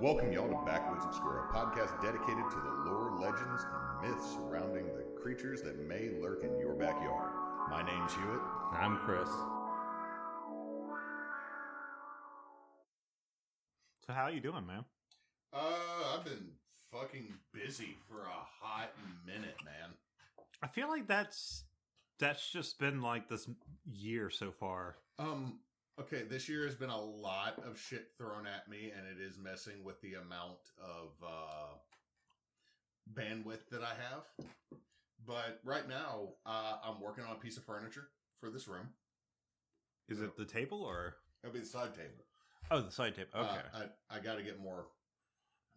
welcome y'all to Backwoods Obscura, a podcast dedicated to the lore, legends, and myths surrounding the creatures that may lurk in your backyard. My name's Hewitt. I'm Chris. So how you doing, man? I've been fucking busy for a hot minute, man. I feel like that's just been like this year so far. Okay, this year has been a lot of shit thrown at me, and it is messing with the amount of bandwidth that I have. But right now, I'm working on a piece of furniture for this room. Is it the table or? It'll be the side table. Oh, the side table. Okay. I got to get more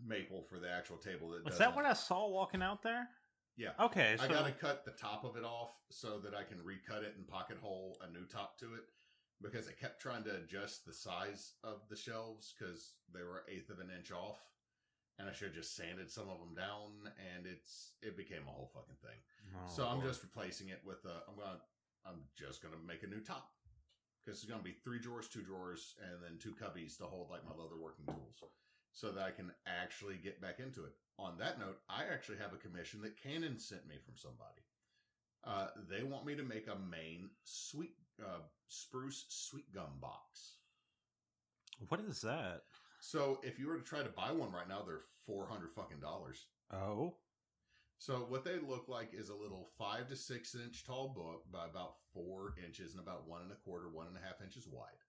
maple for the actual table. Is that what I saw walking out there? Yeah. Okay. So... I got to cut the top of it off so that I can recut it and pocket hole a new top to it. Because I kept trying to adjust the size of the shelves because they were 1/8 of an inch off. And I should have just sanded some of them down, and it became a whole fucking thing. Oh, so I'm just replacing it with I'm just gonna make a new top. Because it's gonna be 3 drawers, 2 drawers, and then 2 cubbies to hold like my leather working tools. So that I can actually get back into it. On that note, I actually have a commission that Canon sent me from somebody. They want me to make a main spruce sweet gum box. What is that? So if you were to try to buy one right now, they're $400 fucking dollars. Oh. So what they look like is a little 5 to 6 inch tall book by about 4 inches and about 1 1/4, 1.5 inches wide.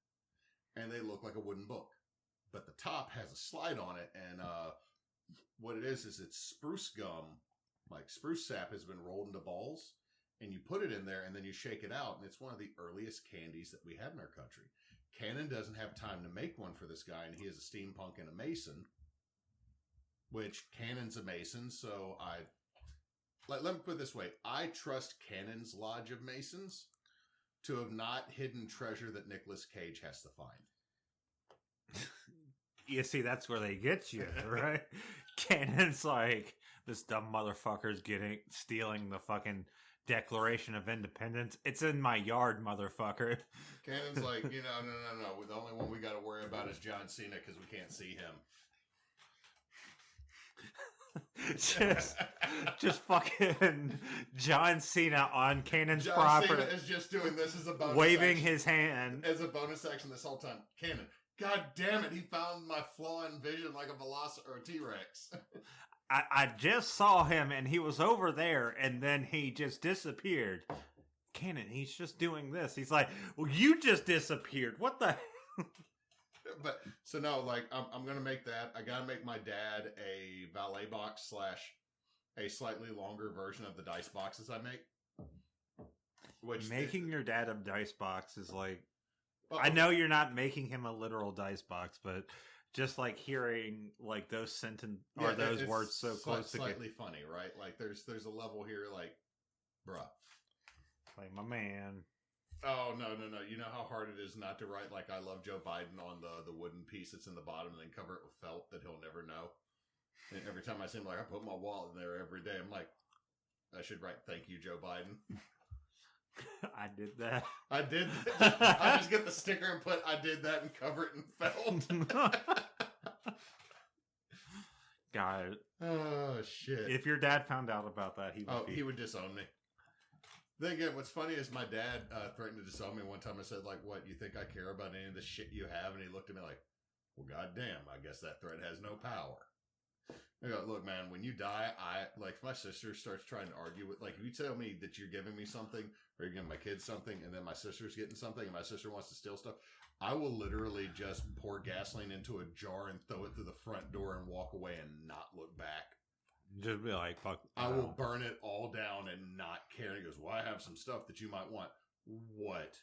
And they look like a wooden book, but the top has a slide on it. And, what it is it's spruce gum, like spruce sap has been rolled into balls. And you put it in there, and then you shake it out, and it's one of the earliest candies that we have in our country. Cannon doesn't have time to make one for this guy, and he is a steampunk and a mason, which Cannon's a mason, so let me put it this way. I trust Cannon's Lodge of Masons to have not hidden treasure that Nicolas Cage has to find. You see, that's where they get you, right? Cannon's like, this dumb motherfucker's stealing the fucking Declaration of Independence. It's in my yard, motherfucker. Cannon's like, no. The only one we got to worry about is John Cena because we can't see him. just fucking John Cena on Cannon's property. John Cena is just doing this as a bonus waving action, his hand. as a bonus action this whole time. Cannon, God damn it, he found my flaw in vision like a Velociraptor or a T-Rex. I just saw him and he was over there and then he just disappeared. Cannon, he's just doing this. He's like, well, you just disappeared. What the hell? But, so no, like, I'm going to make that. I got to make my dad a valet box / a slightly longer version of the dice boxes I make. Making your dad a dice box is like, I know you're not making him a literal dice box, but just like hearing like those those words so close together. Slightly funny, right? Like there's a level here like, bruh. Like, my man. Oh, no. You know how hard it is not to write like I love Joe Biden on the wooden piece that's in the bottom and then cover it with felt that he'll never know. And every time I see him, like, I put my wallet in there every day. I'm like, I should write thank you, Joe Biden. I did that. I did. I just get the sticker and put I did that and cover it in felt. Got it. Oh, shit. If your dad found out about that, he would disown me. Then again, what's funny is my dad threatened to disown me one time. I said, like, what, you think I care about any of the shit you have? And he looked at me like, well, goddamn, I guess that threat has no power. I go, look, man, when you die, if my sister starts trying to argue with, like, if you tell me that you're giving me something or you're giving my kids something and then my sister's getting something and my sister wants to steal stuff, I will literally just pour gasoline into a jar and throw it through the front door and walk away and not look back. Just be like, fuck. I will burn it all down and not care. And he goes, well, I have some stuff that you might want. What?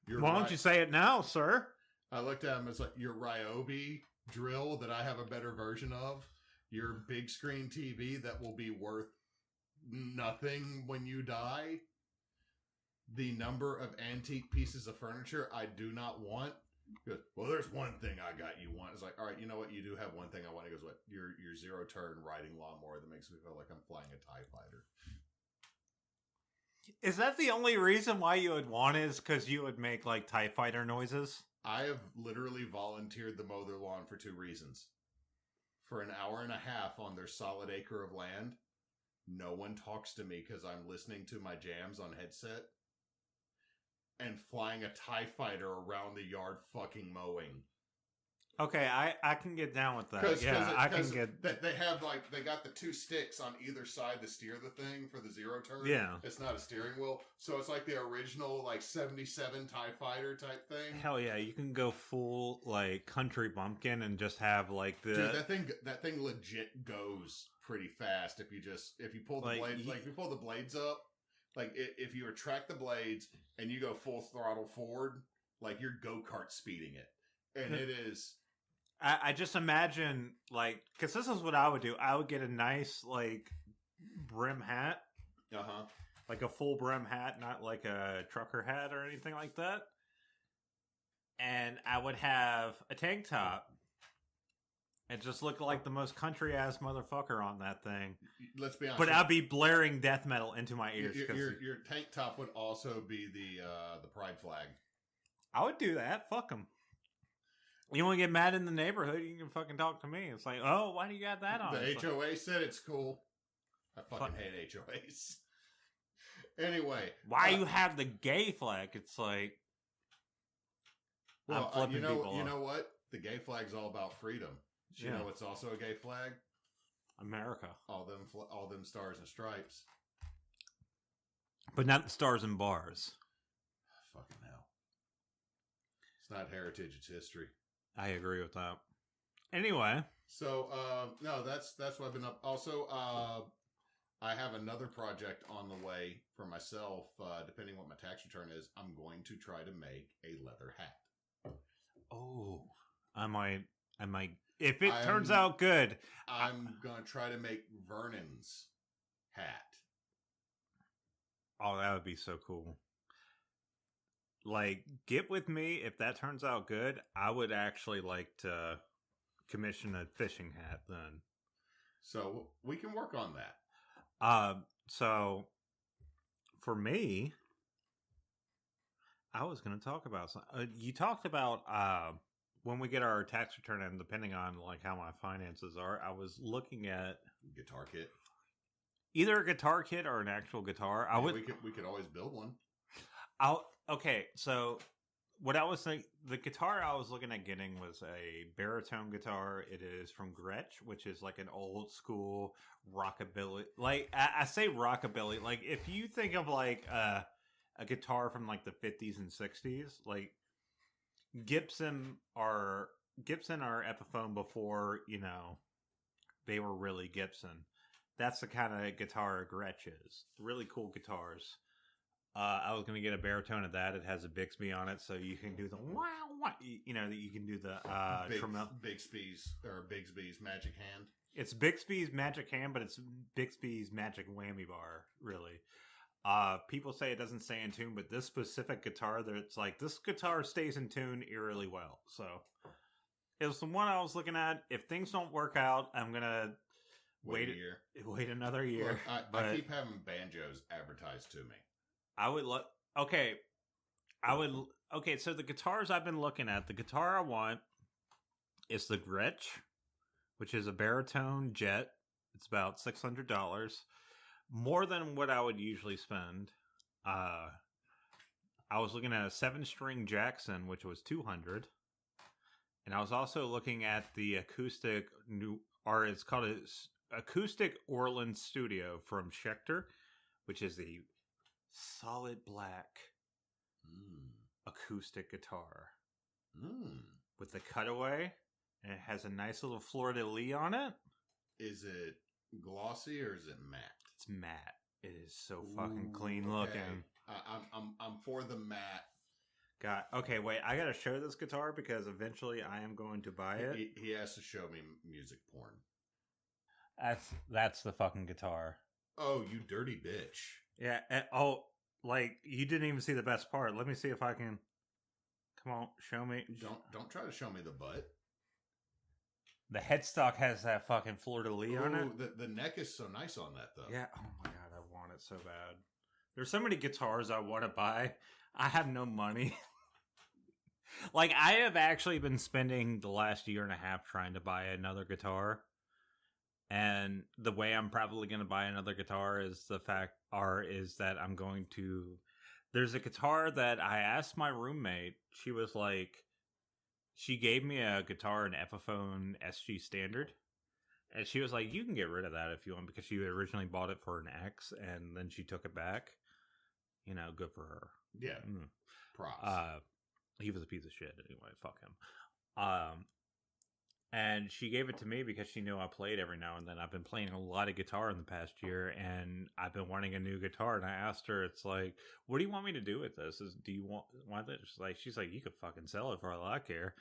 Why don't you say it now, sir? I looked at him. It's like your Ryobi drill that I have a better version of. Your big screen TV that will be worth nothing when you die. The number of antique pieces of furniture I do not want. He goes, well, there's one thing I got you want. It's like, all right, you know what? You do have one thing I want. He goes, what? Your 0-turn riding lawnmower that makes me feel like I'm flying a TIE fighter. Is that the only reason why you would want it? Is because you would make like TIE fighter noises? I have literally volunteered to mow their lawn for 2 reasons. for an hour and a half on their solid acre of land. No one talks to me because I'm listening to my jams on headset and flying a TIE fighter around the yard fucking mowing. Okay, I can get down with that. I can get... They have, like, they got the two sticks on either side to steer the thing for the zero turn. Yeah. It's not a steering wheel. So it's like the original, like, 77 TIE fighter type thing. Hell yeah, you can go full, like, country bumpkin and just have, like, the... Dude, that thing legit goes pretty fast if you pull the blades, like, if you pull the blades up, like, if you retract the blades and you go full throttle forward, like, you're go-kart speeding it. And it is... I just imagine, like, because this is what I would do. I would get a nice, like, brim hat. Uh-huh. Like a full brim hat, not like a trucker hat or anything like that. And I would have a tank top. And just look like the most country-ass motherfucker on that thing. Let's be honest. But I'd be blaring death metal into my ears. Your tank top would also be the pride flag. I would do that. Fuck them. You want to get mad in the neighborhood, you can fucking talk to me. It's like, oh, why do you got that on? The HOA said it's cool. I fucking hate HOAs. Anyway. Why you have the gay flag? It's like, well, I'm flipping people off. You know what? The gay flag's all about freedom. Do you know what's also a gay flag? America. All them stars and stripes. But not the stars and bars. Fucking hell. It's not heritage, it's history. I agree with that. Anyway. So, no, that's what I've been up. Also, I have another project on the way for myself. Depending what my tax return is, I'm going to try to make a leather hat. Oh, I might. If it turns out good, I'm going to try to make Vernon's hat. Oh, that would be so cool. Like, get with me. If that turns out good, I would actually like to commission a fishing hat then. So we can work on that. So for me, I was going to talk about something. You talked about when we get our tax return, and depending on like how my finances are, I was looking at guitar kit, either a guitar kit or an actual guitar. We could always build one. Okay, so what I was thinking, the guitar I was looking at getting was a baritone guitar. It is from Gretsch, which is like an old school rockabilly. Like, I say rockabilly, like if you think of like a guitar from like the 50s and 60s, like Gibson are Epiphone before, you know, they were really Gibson. That's the kind of guitar Gretsch is. Really cool guitars. I was going to get a baritone of that. It has a Bixby on it, so you can do the wow, you know, you can do the Bixby's Magic Hand. It's Bixby's Magic Hand, but it's Bixby's Magic Whammy Bar, really. People say it doesn't stay in tune, but this specific guitar, it's like this guitar stays in tune eerily well. So it was the one I was looking at. If things don't work out, I'm gonna wait another year. Look, I keep having banjos advertised to me. Okay, so the guitars I've been looking at, the guitar I want is the Gretsch, which is a baritone jet. It's about $600. More than what I would usually spend. I was looking at a 7-string Jackson, which was $200. And I was also looking at the acoustic it's called an Acoustic Orland Studio from Schecter, which is the solid black acoustic guitar with the cutaway, and it has a nice little fleur-de-lis on it. Is it glossy or is it matte? It's matte. It is so fucking clean looking. I'm for the matte. Okay, wait. I gotta show this guitar because eventually I am going to buy it. He has to show me music porn. That's the fucking guitar. Oh, you dirty bitch. Yeah. Like you didn't even see the best part. Let me see if I can. Come on, show me. Don't try to show me the butt. The headstock has that fucking fleur-de-lis on it. The neck is so nice on that, though. Yeah. Oh my god, I want it so bad. There's so many guitars I want to buy. I have no money. Like, I have actually been spending the last year and a half trying to buy another guitar. And the way I'm probably going to buy another guitar is that I'm going to. There's a guitar that I asked my roommate. She was like, she gave me a guitar, an Epiphone SG Standard. And she was like, you can get rid of that if you want, because she originally bought it for an X and then she took it back. You know, good for her. Yeah. Props. He was a piece of shit anyway. Fuck him. And she gave it to me because she knew I played every now and then. I've been playing a lot of guitar in the past year, and I've been wanting a new guitar. And I asked her, it's like, what do you want me to do with this? Do you want this? She's like, you could fucking sell it for all I care.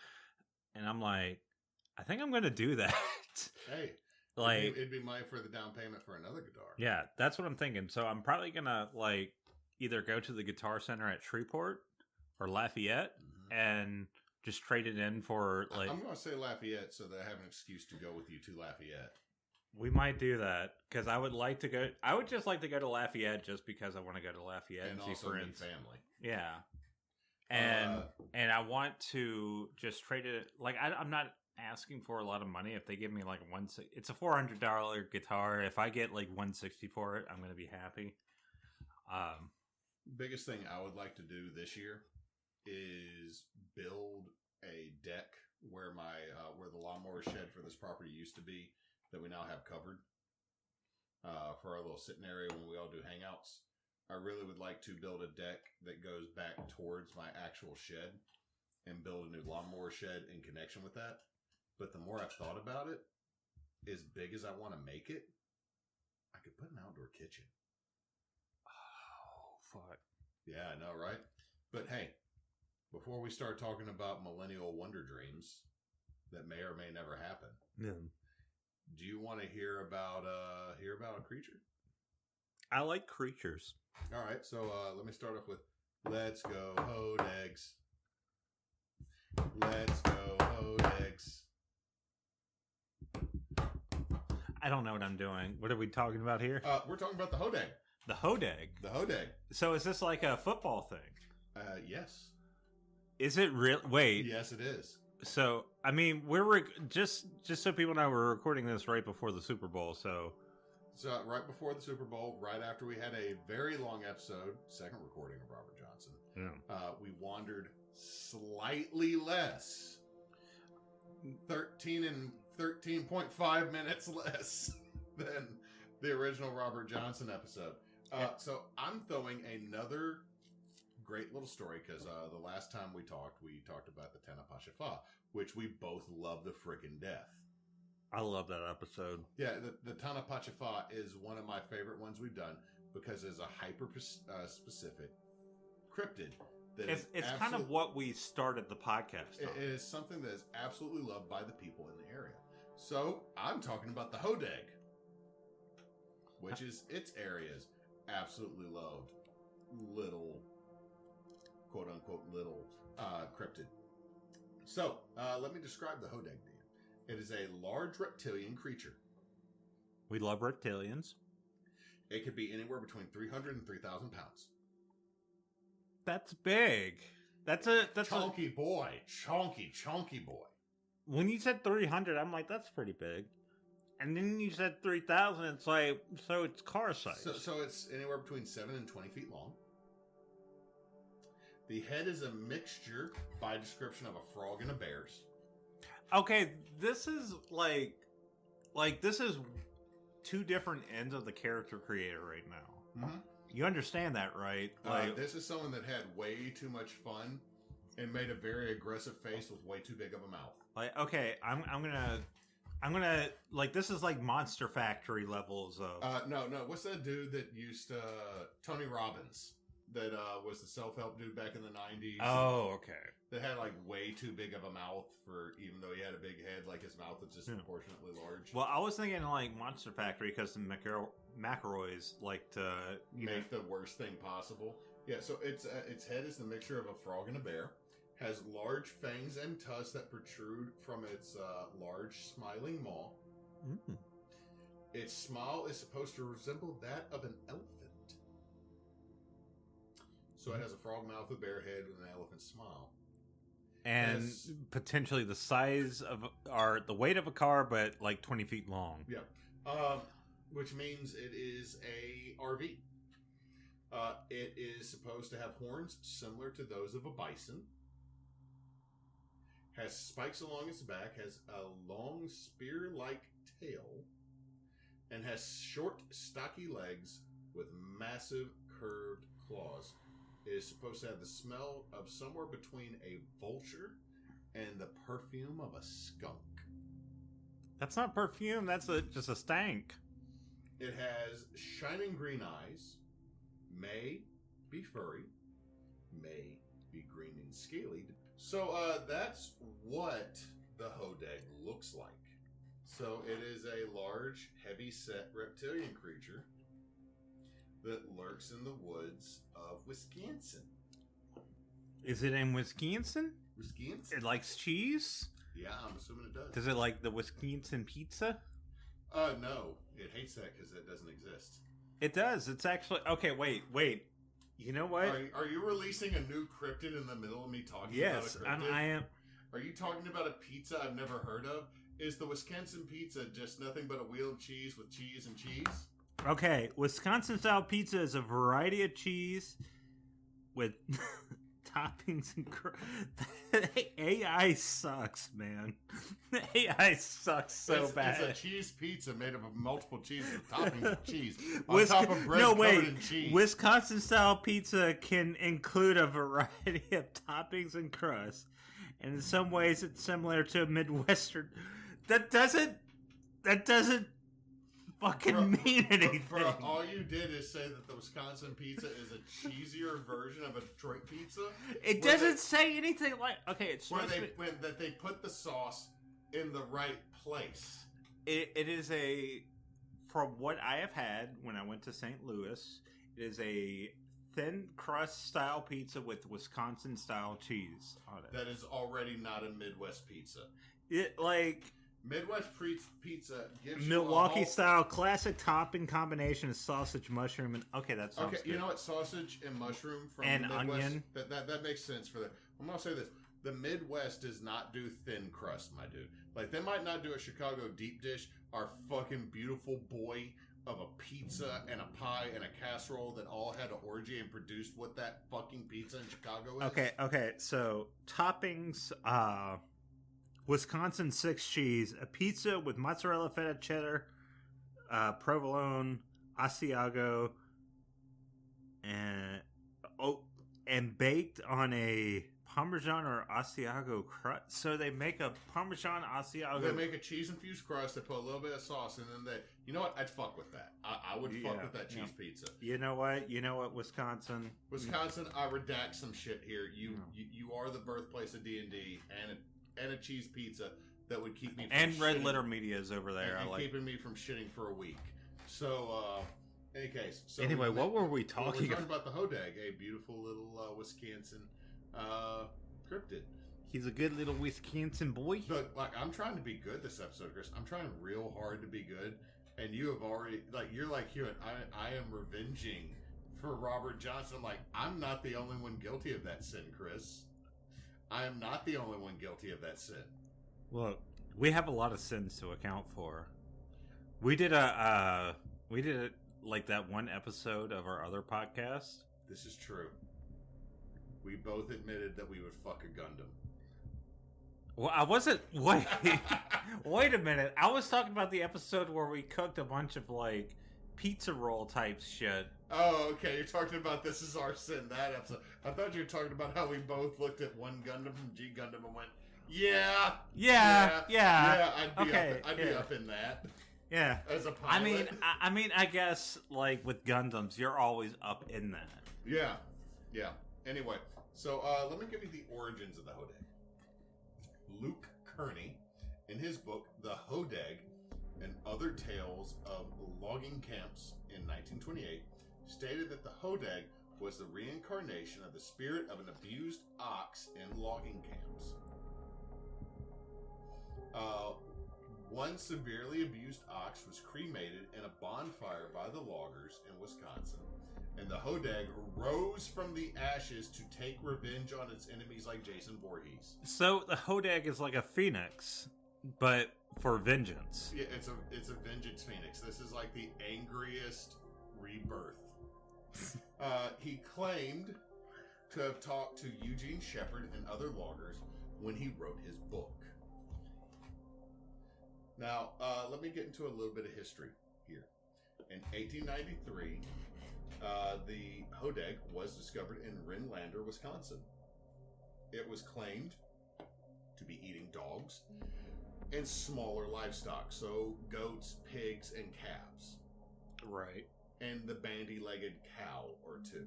And I'm like, I think I'm going to do that. Hey, like, it'd be money for the down payment for another guitar. Yeah, that's what I'm thinking. So I'm probably going to like either go to the Guitar Center at Shreveport or Lafayette and just trade it in for like. I'm going to say Lafayette so that I have an excuse to go with you to Lafayette. We might do that because I would like to go. I would just like to go to Lafayette just because I want to go to Lafayette and see friends. Family. Yeah, and I want to just trade it. Like I'm not asking for a lot of money. If they give me like it's a $400 guitar. If I get like $160 for it, I'm going to be happy. Biggest thing I would like to do this year is build a deck where where the lawnmower shed for this property used to be, that we now have covered for our little sitting area when we all do hangouts. I really would like to build a deck that goes back towards my actual shed and build a new lawnmower shed in connection with that. But the more I've thought about it, as big as I want to make it, I could put an outdoor kitchen. Oh, fuck. Yeah, I know, right? But hey, before we start talking about millennial wonder dreams that may or may never happen, do you want to hear about a creature? I like creatures. All right, so let me start off with "Let's Go Hodags." Let's go Hodags. I don't know what I'm doing. What are we talking about here? We're talking about the Hodag. The Hodag. The Hodag. So is this like a football thing? Yes. Is it real? Wait. Yes, it is. So, I mean, we're just so people know, we're recording this right before the Super Bowl. So right before the Super Bowl, right after we had a very long episode, second recording of Robert Johnson. Yeah. We wandered slightly less, 13.5 minutes less than the original Robert Johnson episode. So I'm throwing another great little story because the last time we talked about the Tana-Pasha-Fa, which we both love the frickin' death. I love that episode. Yeah, the Tana-Pasha-Fa is one of my favorite ones we've done because it's a hyper-specific cryptid. It's kind of what we started the podcast on. It is something that is absolutely loved by the people in the area. So I'm talking about the Hodag, which is its area's absolutely loved little, quote unquote, little cryptid. So let me describe the Hodag to you. It is a large reptilian creature. We love reptilians. It could be anywhere between 300 and 3,000 pounds. That's big. That's chunky boy. Chunky boy. When you said 300, I'm like, that's pretty big. And then you said 3,000, it's like, so it's car size. So it's anywhere between 7 and 20 feet long. The head is a mixture, by description, of a frog and a bear's. Okay, this is like this is two different ends of the character creator right now. Mm-hmm. You understand that, right? Like, this is someone that had way too much fun and made a very aggressive face with way too big of a mouth. Like, okay, I'm gonna like, this is like Monster Factory levels of. No. What's that dude that used Tony Robbins? That was the self-help dude back in the 90s. Oh, okay. That had like way too big of a mouth for, even though he had a big head, like his mouth was disproportionately large. Well, I was thinking like Monster Factory because the McElroys like to make the worst thing possible. Yeah, so its head is the mixture of a frog and a bear. Has large fangs and tusks that protrude from its large smiling maw. Mm. Its smile is supposed to resemble that of an elephant. So it has a frog mouth, a bear head, and an elephant smile. And potentially the size of, or the weight of a car, but like 20 feet long. Yeah. which means it is a RV. It is supposed to have horns similar to those of a bison. Has spikes along its back, has a long spear-like tail, and has short, stocky legs with massive curved claws. It is supposed to have the smell of somewhere between a vulture and the perfume of a skunk. That's not perfume, that's just a stank. It has shining green eyes, may be furry, may be green and scaly. So that's what the Hodag looks like. So it is a large, heavy-set reptilian creature that lurks in the woods of Wisconsin. Is it in Wisconsin? Wisconsin? It likes cheese? Yeah, I'm assuming it does. Does it like the Wisconsin pizza? No. It hates that because it doesn't exist. It does. It's actually... Okay, wait. You know what? Are you releasing a new cryptid in the middle of me talking about a cryptid? Yes, I am. Are you talking about a pizza I've never heard of? Is the Wisconsin pizza just nothing but a wheel of cheese with cheese and cheese? Okay, Wisconsin-style pizza is a variety of cheese with toppings and AI sucks, man. AI sucks so bad. It's a cheese pizza made up of multiple cheeses with toppings of cheese on top of bread covered in cheese. Wisconsin-style pizza can include a variety of toppings and crust, and in some ways it's similar to a Midwestern. That doesn't fucking mean anything. Bro, all you did is say that the Wisconsin pizza is a cheesier version of a Detroit pizza. It doesn't say anything like... Okay, it's... That they put the sauce in the right place. It is a... From what I have had when I went to St. Louis, it is a thin crust style pizza with Wisconsin style cheese on it. That is already not a Midwest pizza. It, like... Midwest pizza gives Milwaukee style classic topping combination of sausage, mushroom, and that sounds good. You know what? Sausage and mushroom from and the Midwest, onion. That makes sense for that. I'm gonna say this: the Midwest does not do thin crust, my dude. Like they might not do a Chicago deep dish. Our fucking beautiful boy of a pizza and a pie and a casserole that all had an orgy and produced what that fucking pizza in Chicago is. Okay. So toppings. Wisconsin 6 cheese, a pizza with mozzarella, feta, cheddar, provolone, Asiago, and baked on a Parmesan or Asiago crust. So they make a Parmesan Asiago. They make a cheese infused crust. They put a little bit of sauce, and then you know what? I'd fuck with that. I would fuck with that cheese pizza. You know what? Wisconsin. I redact some shit here. You are the birthplace of D&D and a cheese pizza that would keep me from and Red shitting, Letter Media is over there. And keeping me from shitting for a week. So, any case. So anyway, what were we talking about? We're talking about the Hodag, a beautiful little Wisconsin cryptid. He's a good little Wisconsin boy. Look, I'm trying to be good this episode, Chris. I'm trying real hard to be good, and you have already you're like Hewitt. I am revenging for Robert Johnson. I'm not the only one guilty of that sin, Chris. I am not the only one guilty of that sin. Look, we have a lot of sins to account for. We did like that one episode of our other podcast. This is true. We both admitted that we would fuck a Gundam. Well, I wasn't. Wait a minute. I was talking about the episode where we cooked a bunch of pizza roll type shit. Oh, okay. You're talking about This Is Our Sin, that episode. I thought you were talking about how we both looked at one Gundam from G Gundam and went, yeah. I'd be up in that. Yeah. As a pilot. I mean, I guess with Gundams, you're always up in that. Yeah. Anyway, so let me give you the origins of the Hodag. Luke Kearney, in his book, The Hodag and Other Tales of Logging Camps in 1928, stated that the Hodag was the reincarnation of the spirit of an abused ox in logging camps. One severely abused ox was cremated in a bonfire by the loggers in Wisconsin, and the Hodag rose from the ashes to take revenge on its enemies like Jason Voorhees. So the Hodag is like a phoenix, but for vengeance. Yeah, it's a vengeance phoenix. This is like the angriest rebirth. He claimed to have talked to Eugene Shepard and other loggers when he wrote his book. Now, let me get into a little bit of history here. In 1893, the Hodag was discovered in Rhinelander, Wisconsin. It was claimed to be eating dogs and smaller livestock, so goats, pigs, and calves. Right. And the bandy-legged cow or two.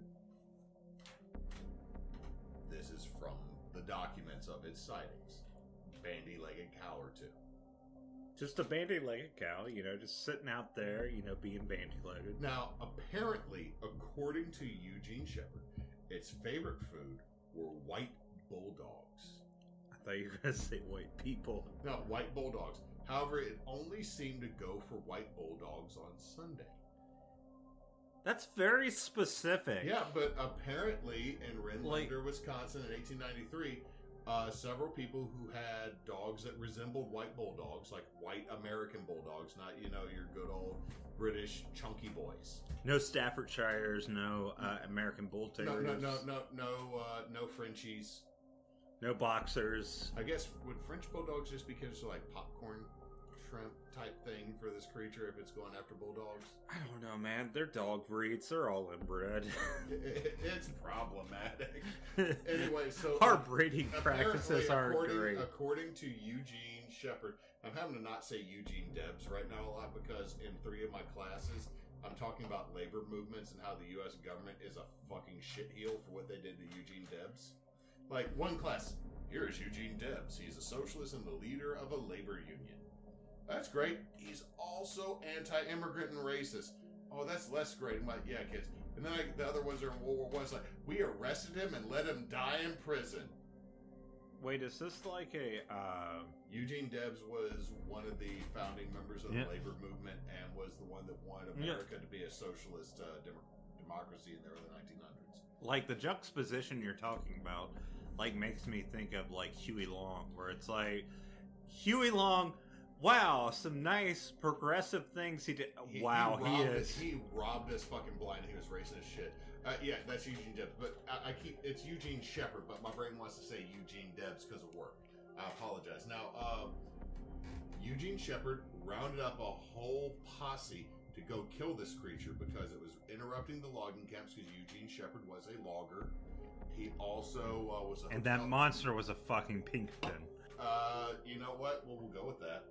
This is from the documents of its sightings. Bandy-legged cow or two. Just a bandy-legged cow, just sitting out there, being bandy-legged. Now, apparently, according to Eugene Shepard, its favorite food were white bulldogs. I thought you were going to say white people. No, white bulldogs. However, it only seemed to go for white bulldogs on Sunday. That's very specific. Yeah, but apparently in Rhinelander, Wisconsin in 1893, several people who had dogs that resembled white bulldogs, like white American bulldogs, not, your good old British chunky boys. No Staffordshires, no American Bull Terriers. No Frenchies. No boxers. I guess, would French bulldogs just be considered like popcorn shrimp type thing for this creature if it's going after bulldogs? I don't know, man. They're dog breeds. They're all inbred. It's problematic. Anyway, so our breeding practices aren't great. According to Eugene Shepard, I'm having to not say Eugene Debs right now a lot because in 3 of my classes, I'm talking about labor movements and how the U.S. government is a fucking shitheel for what they did to Eugene Debs. Like, one class, here is Eugene Debs. He's a socialist and the leader of a labor union. That's great. He's also anti-immigrant and racist. Oh, that's less great. I'm like, yeah, kids. And then the other ones are in World War I. It's like, we arrested him and let him die in prison. Wait, is this like a... Eugene Debs was one of the founding members of the labor movement and was the one that wanted America to be a socialist democracy in the early 1900s. Like, the juxtaposition you're talking about, like, makes me think of, like, Huey Long, where it's like, Huey Long... Wow, some nice progressive things he did. He robbed us fucking blind. He was racist as shit. Yeah, that's Eugene Debs. But it's Eugene Shepard, but my brain wants to say Eugene Debs because of work. I apologize. Now, Eugene Shepard rounded up a whole posse to go kill this creature because it was interrupting the logging camps because Eugene Shepard was a logger. He also was a... And that monster was a fucking Pinkerton. You know what? Well, we'll go with that.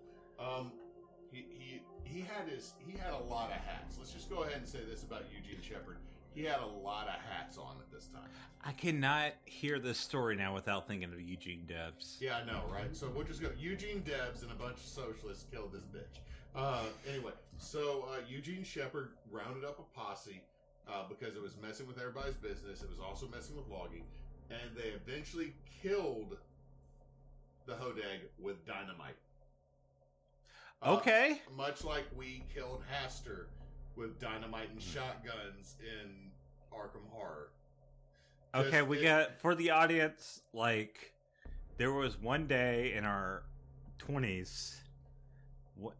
He had a lot of hats. Let's just go ahead and say this about Eugene Shepard. He had a lot of hats on at this time. I cannot hear this story now without thinking of Eugene Debs. Yeah, I know, right? So we'll just go. Eugene Debs and a bunch of socialists killed this bitch. Anyway, so Eugene Shepard rounded up a posse because it was messing with everybody's business. It was also messing with logging. And they eventually killed the Hodag with dynamite. Okay. Much like we killed Haster with dynamite and shotguns in Arkham Horror. Okay, we got, for the audience, like, there was one day in our 20s,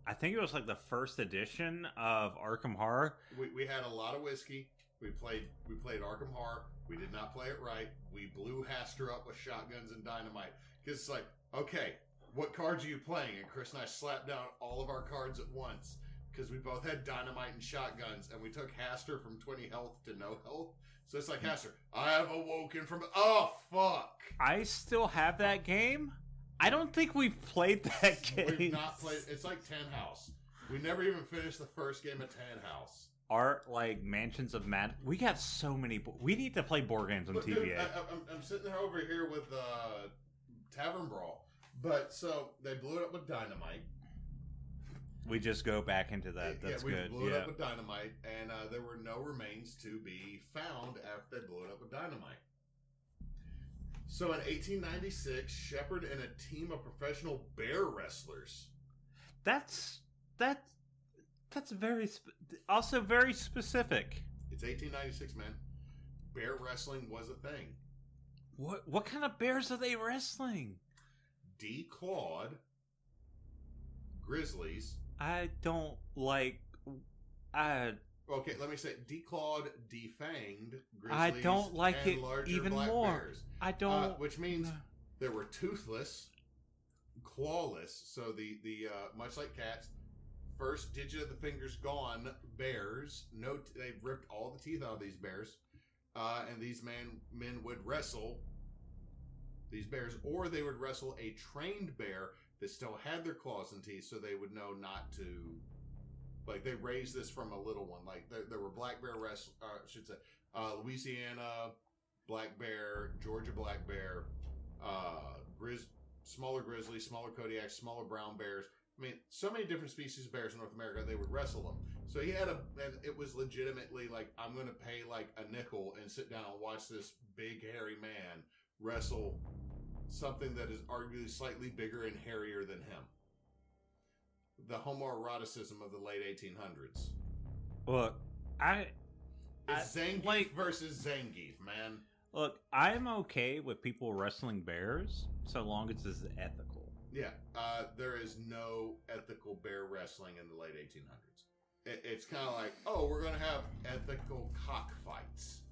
I think it was like the first edition of Arkham Horror. We had a lot of whiskey. We played Arkham Horror. We did not play it right. We blew Haster up with shotguns and dynamite. Because it's like, okay, what cards are you playing? And Chris and I slapped down all of our cards at once because we both had dynamite and shotguns, and we took Haster from 20 health to no health. So it's like, Haster, I have awoken from... Oh, fuck. I still have that game. I don't think we've played that game. We've not played... It's like 10 House. We never even finished the first game of 10 House. Our, like, Mansions of Mad... We got so many... We need to play board games on TVA. Dude, I'm sitting there over here with Tavern Brawl. But, so, they blew it up with dynamite. We just go back into that. That's good. We blew it up with dynamite, and there were no remains to be found after they blew it up with dynamite. So, in 1896, Shepard and a team of professional bear wrestlers. That's very... also very specific. It's 1896, man. Bear wrestling was a thing. What kind of bears are they wrestling? declawed grizzlies. I don't like. I Okay, let me say declawed, defanged grizzlies. I don't like and it larger even black more. Bears. I don't. Which means there were toothless, clawless. So the much like cats, first digit of the fingers gone. Bears. No, they've ripped all the teeth out of these bears, and these men would wrestle these bears, or they would wrestle a trained bear that still had their claws and teeth, so they would know not to. Like, they raised this from a little one. Like, there were black bear Louisiana black bear, Georgia black bear, smaller grizzlies, smaller Kodiaks, smaller brown bears. I mean, so many different species of bears in North America, they would wrestle them. So he had and it was legitimately like, I'm going to pay like a nickel and sit down and watch this big hairy man wrestle something that is arguably slightly bigger and hairier than him. The homoeroticism of the late 1800s. Look, It's Zangief versus Zangief, man. Look, I'm okay with people wrestling bears so long as it's ethical. Yeah, there is no ethical bear wrestling in the late 1800s. It's kind of like, oh, we're going to have ethical cockfights.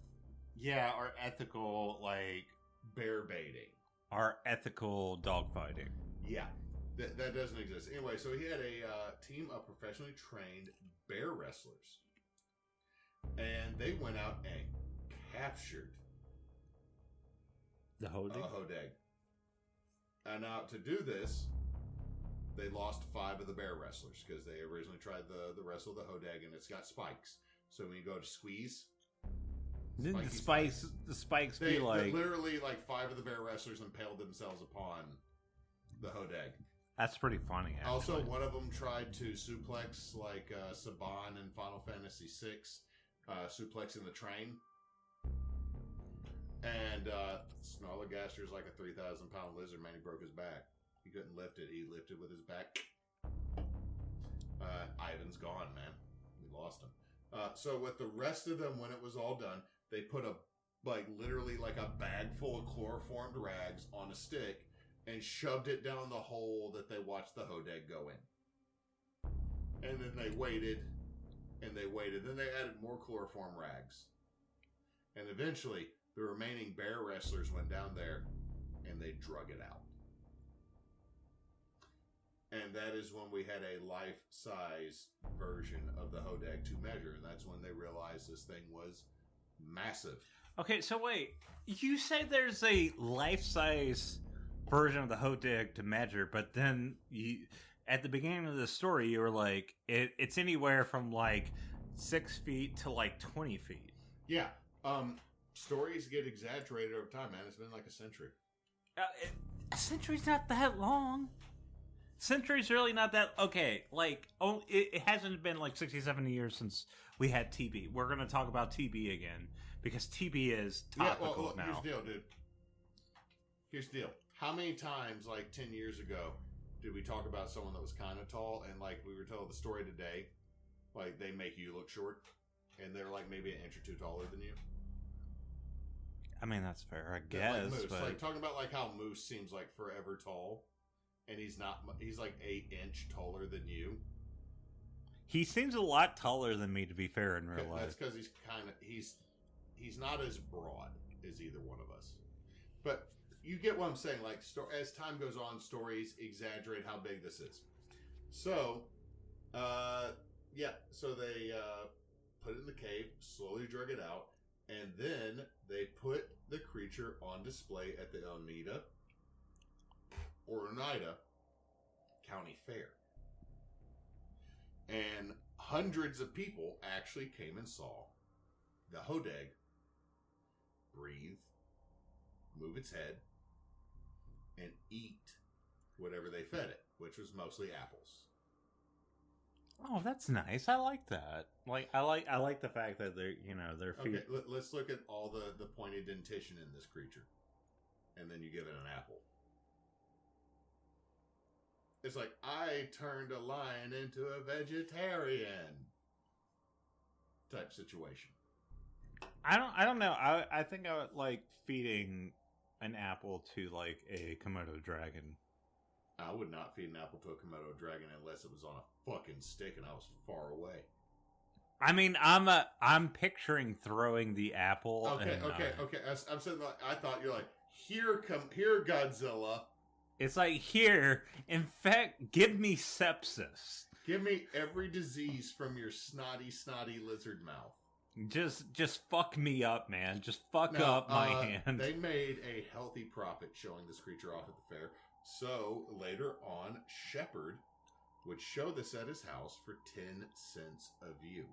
Yeah, or ethical, like... bear baiting. Or ethical dogfighting. Yeah. That doesn't exist. Anyway, so he had a team of professionally trained bear wrestlers. And they went out and captured the Hodag. And now to do this, they lost 5 of the bear wrestlers because they originally tried the wrestle the Hodag, and it's got spikes. So when you go to squeeze, didn't the spikes be like... literally, like 5 of the bear wrestlers impaled themselves upon the Hodag. That's pretty funny, actually. Also, one of them tried to suplex, like Saban in Final Fantasy VI, suplexing the train. And Snarlagaster's like a 3,000-pound lizard, man. He broke his back. He couldn't lift it. He lifted with his back. Ivan's gone, man. We lost him. So with the rest of them, when it was all done, they put literally a bag full of chloroformed rags on a stick and shoved it down the hole that they watched the Hodag go in. And then they waited, and they waited. Then they added more chloroform rags. And eventually, the remaining bear wrestlers went down there, and they drug it out. And that is when we had a life-size version of the Hodag to measure. And that's when they realized this thing was massive. Okay, so wait. You say there's a life-size version of the Hodag to measure, but then at the beginning of the story, you were like, it's anywhere from 6 feet to 20 feet. Yeah. Stories get exaggerated over time, man. It's been like a century. A century's not that long. Century's really not that... Okay, it hasn't been 60, 70 years since we had TB. We're going to talk about TB again, because TB is topical now. Here's the deal, dude. Here's the deal. How many times, 10 years ago, did we talk about someone that was kind of tall, and we were told the story today, they make you look short, and they're maybe an inch or 2 taller than you? I mean, that's fair, I guess. Moose. But... talking about how Moose seems forever tall, and he's not. He's 8 inch taller than you. He seems a lot taller than me, to be fair, in real life. That's because he's not as broad as either one of us. But you get what I'm saying. As time goes on, stories exaggerate how big this is. So, so they put it in the cave, slowly drug it out, and then they put the creature on display at the Oneida County Fair. And hundreds of people actually came and saw the Hodag breathe, move its head, and eat whatever they fed it, which was mostly apples. Oh, that's nice. I like that. I like the fact that they're feet. Okay, let's look at all the pointed dentition in this creature, and then you give it an apple. It's I turned a lion into a vegetarian type situation. I don't know. I think I would like feeding an apple to a Komodo dragon. I would not feed an apple to a Komodo dragon unless it was on a fucking stick and I was far away. I mean, I'm picturing throwing the apple. Okay. I'm saying, like, I thought you're like, here Godzilla. It's like, here, give me sepsis. Give me every disease from your snotty lizard mouth. Just fuck me up, man. Just fuck up my hand. They made a healthy profit showing this creature off at the fair. So later on, Shepard would show this at his house for 10 cents a view.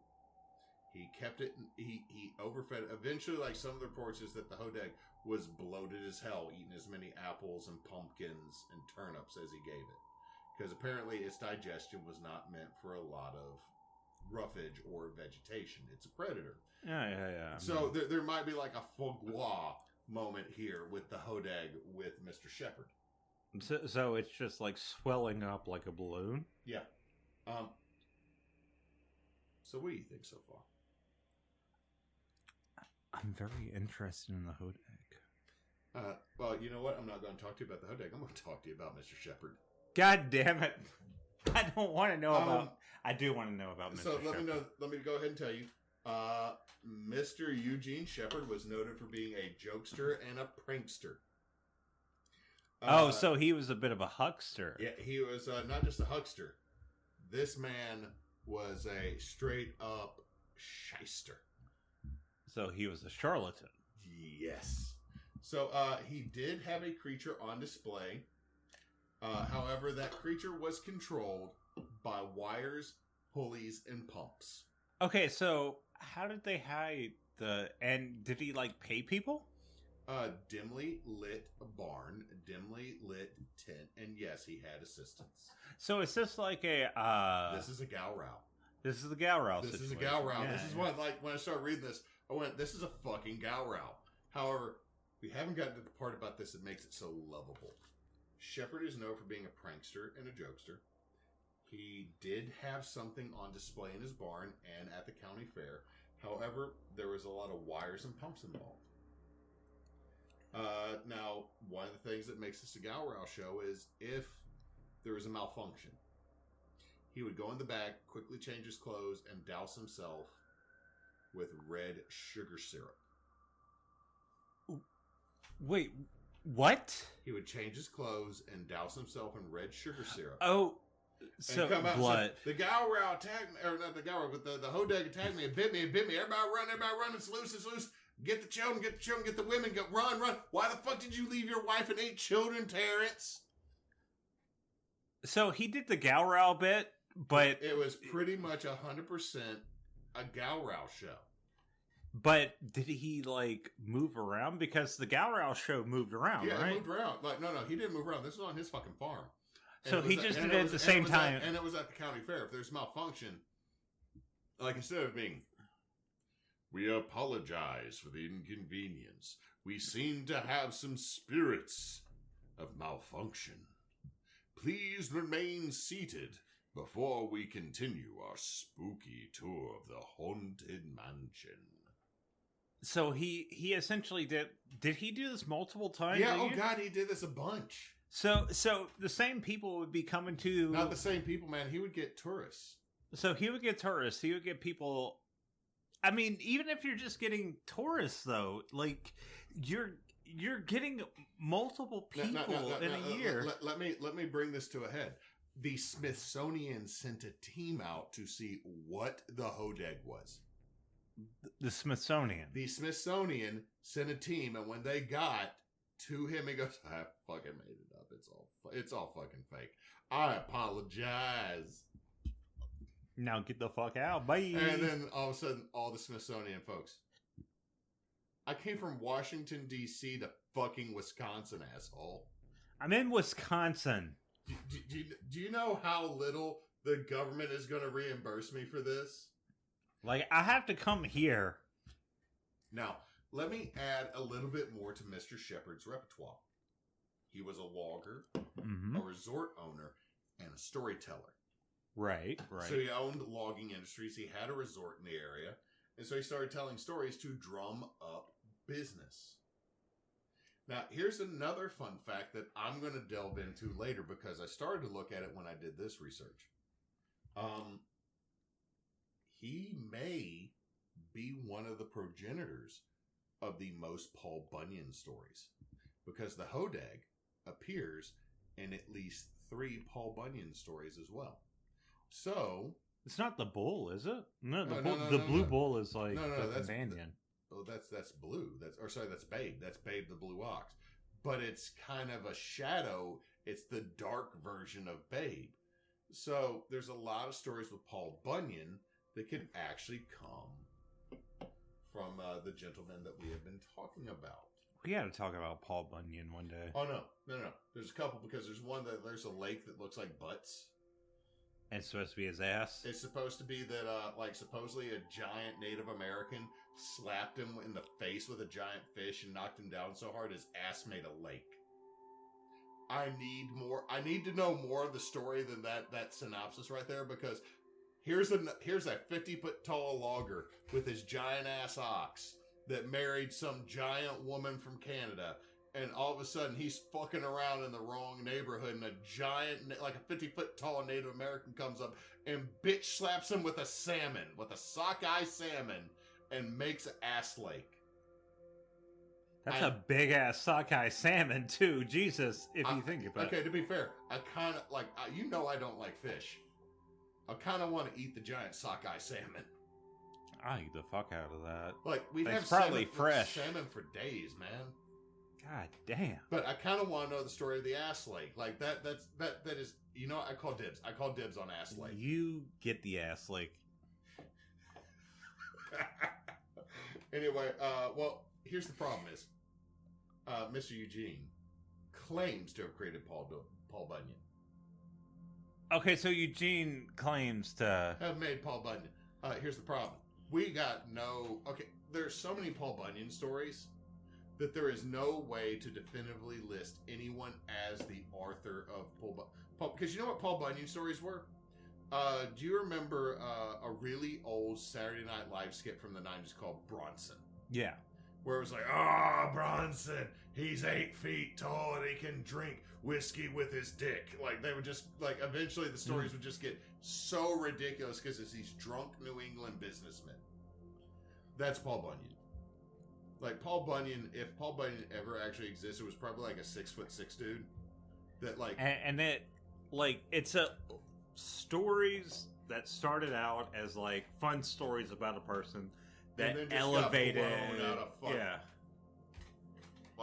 He kept it. He overfed it. Eventually, like some of the reports, is that the Hodag was bloated as hell, eating as many apples and pumpkins and turnips as he gave it. Because apparently its digestion was not meant for a lot of roughage or vegetation. It's a predator. Yeah. So there might be like a foie gras moment here with the Hodag with Mr. Shepard. So it's just like swelling up like a balloon? Yeah. So what do you think so far? I'm very interested in the Hodag. Well, you know what? I'm not going to talk to you about the Hodag. I'm going to talk to you about Mr. Shepard. God damn it. I don't want to know about... I do want to know about Mr. Shepard. So let me go ahead and tell you. Mr. Eugene Shepard was noted for being a jokester and a prankster. So he was a bit of a huckster. Yeah, he was not just a huckster. This man was a straight up shyster. So he was a charlatan. Yes. So he did have a creature on display. However, that creature was controlled by wires, pulleys, and pumps. Okay, so how did they hide and did he like pay people? Dimly lit barn, dimly lit tent, and yes, he had assistants. So is this like a This is a gal row. This is the gal row. This is a gal row. Yeah, this is what, like, when I started reading this, I went, this is a fucking gal row. However, we haven't gotten to the part about this that makes it so lovable. Shepard is known for being a prankster and a jokester. He did have something on display in his barn and at the county fair. However, there was a lot of wires and pumps involved. Now, one of the things that makes this a gal row show is if there was a malfunction, he would go in the back, quickly change his clothes, and douse himself with red sugar syrup. Wait, what? He would change his clothes and douse himself in red sugar syrup. Oh, so blood. The gal row attacked me, or not the gal row, but the Hodag attacked me and bit me. Everybody run, it's loose. Get the children, get the women, run. Why the fuck did you leave your wife and 8 children, Terrence? So he did the gal row bit, but... It was pretty much 100% a gal row show. But did he, like, move around? Because the gal row show moved around, right? Yeah, he moved around. Like, no, he didn't move around. This was on his fucking farm. So he just did it at the same time. And it was at the county fair. If there's malfunction, like, instead of being... We apologize for the inconvenience. We seem to have some spirits of malfunction. Please remain seated before we continue our spooky tour of the haunted mansion. So he essentially did he do this multiple times? Yeah, oh god, he did this a bunch. So the same people would be coming to... Not the same people, man. He would get tourists. So he would get tourists. He would get people... I mean, even if you're just getting tourists, though, like you're getting multiple people in a year. Let me bring this to a head. The Smithsonian sent a team out to see what the Hodag was. The Smithsonian. The Smithsonian sent a team, and when they got to him, he goes, "I fucking made it up. It's all fucking fake. I apologize." Now get the fuck out, bye. And then all of a sudden, all the Smithsonian folks. I came from Washington, D.C. to fucking Wisconsin, asshole. I'm in Wisconsin. Do you know how little the government is going to reimburse me for this? Like, I have to come here. Now, let me add a little bit more to Mr. Shepard's repertoire. He was a logger, a resort owner, and a storyteller. Right. So he owned logging industries. He had a resort in the area. And so he started telling stories to drum up business. Now, here's another fun fact that I'm going to delve into later because I started to look at it when I did this research. He may be one of the progenitors of the most Paul Bunyan stories because the Hodag appears in at least 3 Paul Bunyan stories as well. So it's not the bull, is it? No, the blue bull is like the companion. That's Blue. That's Babe. That's Babe the Blue Ox. But it's kind of a shadow. It's the dark version of Babe. So there's a lot of stories with Paul Bunyan that could actually come from the gentleman that we have been talking about. We got to talk about Paul Bunyan one day. Oh, no. There's a couple because there's a lake that looks like butts. And it's supposed to be his ass? It's supposed to be that, supposedly a giant Native American slapped him in the face with a giant fish and knocked him down so hard his ass made a lake. I need to know more of the story than that synopsis right there because here's a 50-foot tall logger with his giant ass ox that married some giant woman from Canada. And all of a sudden, he's fucking around in the wrong neighborhood, and a giant, like a 50-foot tall Native American comes up and bitch slaps him with a sockeye salmon, and makes an ass lake. That's a big ass sockeye salmon too. Jesus, if you think about it. Okay, to be fair, I kind of like I don't like fish. I kind of want to eat the giant sockeye salmon. I eat the fuck out of that. Like we'd have probably fresh salmon for days, man. God damn. But I kind of want to know the story of the ass lake. Like that is, I call dibs. I call dibs on ass lake. You get the ass lake. Anyway, well, here's the problem is, Mr. Eugene claims to have created Paul Bunyan. Okay, so Eugene claims to have made Paul Bunyan. Here's the problem. We got there's so many Paul Bunyan stories that there is no way to definitively list anyone as the author of Paul because you know what Paul Bunyan stories were? Do you remember a really old Saturday Night Live skit from the 90s called Bronson? Yeah. Where it was like, Bronson, he's 8 feet tall and he can drink whiskey with his dick. Like, they would just, eventually the stories would just get so ridiculous because it's these drunk New England businessmen. That's Paul Bunyan. Like, Paul Bunyan, if Paul Bunyan ever actually existed, it was probably like a 6'6" dude. That, And it, it's a stories that started out as, fun stories about a person that elevated. Yeah.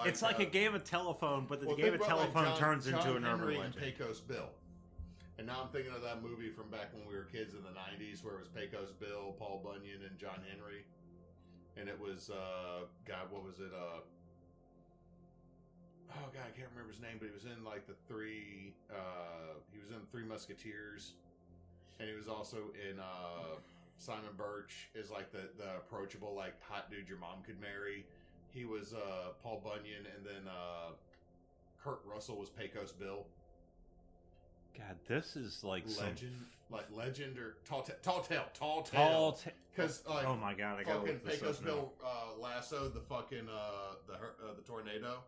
It's like a game of telephone, but the game of telephone turns into an urban legend. Pecos Bill. And now I'm thinking of that movie from back when we were kids in the 90s where it was Pecos Bill, Paul Bunyan, and John Henry. And it was, what was it? I can't remember his name, but he was in he was in Three Musketeers. And he was also in Simon Birch is the approachable, hot dude your mom could marry. He was Paul Bunyan, and then Kurt Russell was Pecos Bill. God, this is legend or tall tale. Because oh my god, I got fucking Pecos Bill lassoed the fucking the tornado.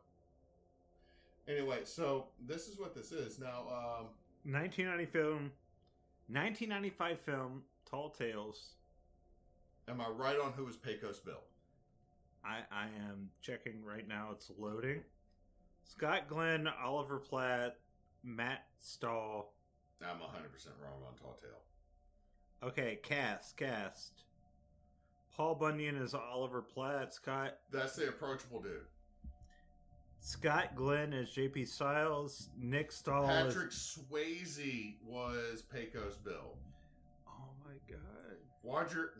Anyway, so this is what this is now. 1995 film, Tall Tales. Am I right on who was Pecos Bill? I am checking right now. It's loading. Scott Glenn, Oliver Platt, Matt Stahl. I'm 100% wrong on Tall Tale. Okay, cast. Paul Bunyan is Oliver Platt. That's the approachable dude. Scott Glenn is J.P. Stiles. Nick Stahl Patrick Swayze was Pecos Bill. Oh my god. Roger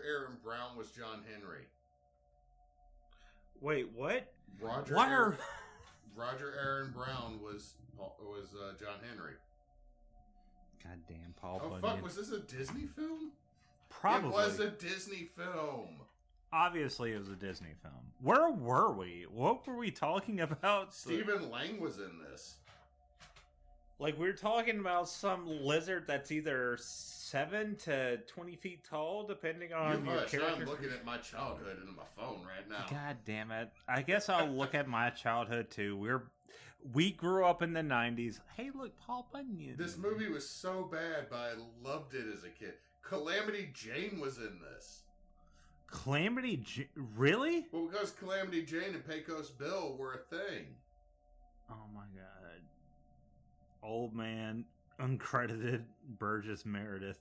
Aaron Brown was John Henry. Wait, what? Roger Aaron Brown was John Henry. Goddamn Paul Bunyan. Oh fuck, was this a Disney film? Probably. It was a Disney film. Obviously it was a Disney film. Where were we? What were we talking about? Stephen Lang was in this. We were talking about some lizard that's either 7 to 20 feet tall, depending on your character. I'm looking at my childhood in my phone right now. God damn it! I guess I'll look at my childhood too. We grew up in the 90s. Hey, look, Paul Bunyan. This movie was so bad, but I loved it as a kid. Calamity Jane was in this. Really? Well, because Calamity Jane and Pecos Bill were a thing. Oh my god. Old man, uncredited Burgess Meredith.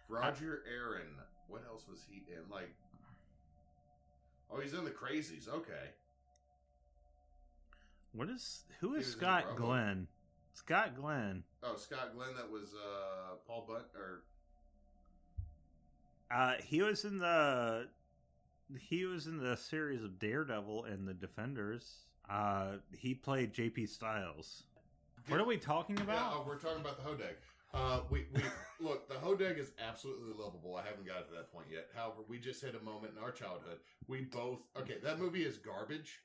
Roger Aaron. What else was he in? Oh, he's in The Crazies. Okay. Who is Scott Glenn? Scott Glenn. Oh, Scott Glenn. That was Paul Bunt or. He was in the series of Daredevil and the Defenders. He played J.P. Styles. What are we talking about? Yeah, we're talking about the Hodag. We look, the Hodag is absolutely lovable. I haven't got to that point yet. However, we just hit a moment in our childhood. That movie is garbage,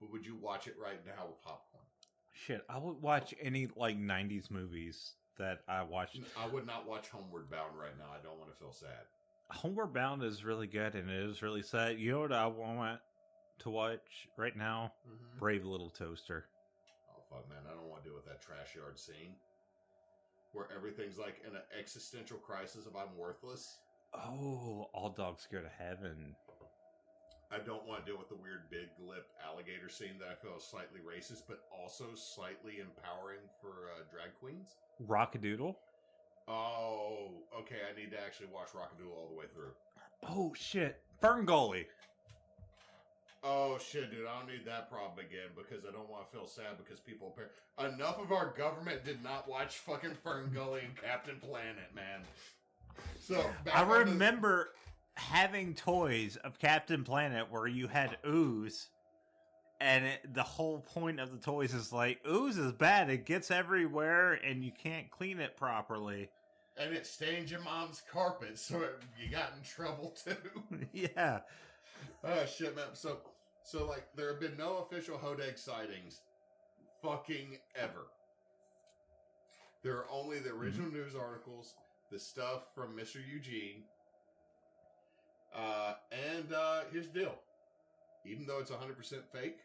but would you watch it right now with popcorn? Shit, I would watch any 90s movies that I watched. I would not watch Homeward Bound right now. I don't want to feel sad. Homeward Bound is really good and it is really sad. You know what I want to watch right now? Mm-hmm. Brave Little Toaster. Oh, fuck, man. I don't want to deal with that trash yard scene where everything's like in an existential crisis of I'm worthless. Oh, All Dogs Go to Heaven. I don't want to deal with the weird big lip alligator scene that I feel is slightly racist, but also slightly empowering for drag queens. Rockadoodle. Oh, okay. I need to actually watch Rockadoodle all the way through. Oh, shit. Ferngully. Oh, shit, dude. I don't need that problem again because I don't want to feel sad because people... Enough of our government did not watch fucking Ferngully and Captain Planet, man. So, I remember having toys of Captain Planet where you had ooze, and the whole point of the toys is like, ooze is bad. It gets everywhere, and you can't clean it properly. And it stains your mom's carpet, so you got in trouble, too. Yeah. Oh, shit, man. So, there have been no official Hodag sightings fucking ever. There are only the original news articles, the stuff from Mr. Eugene, and here's the deal. Even though it's 100% fake,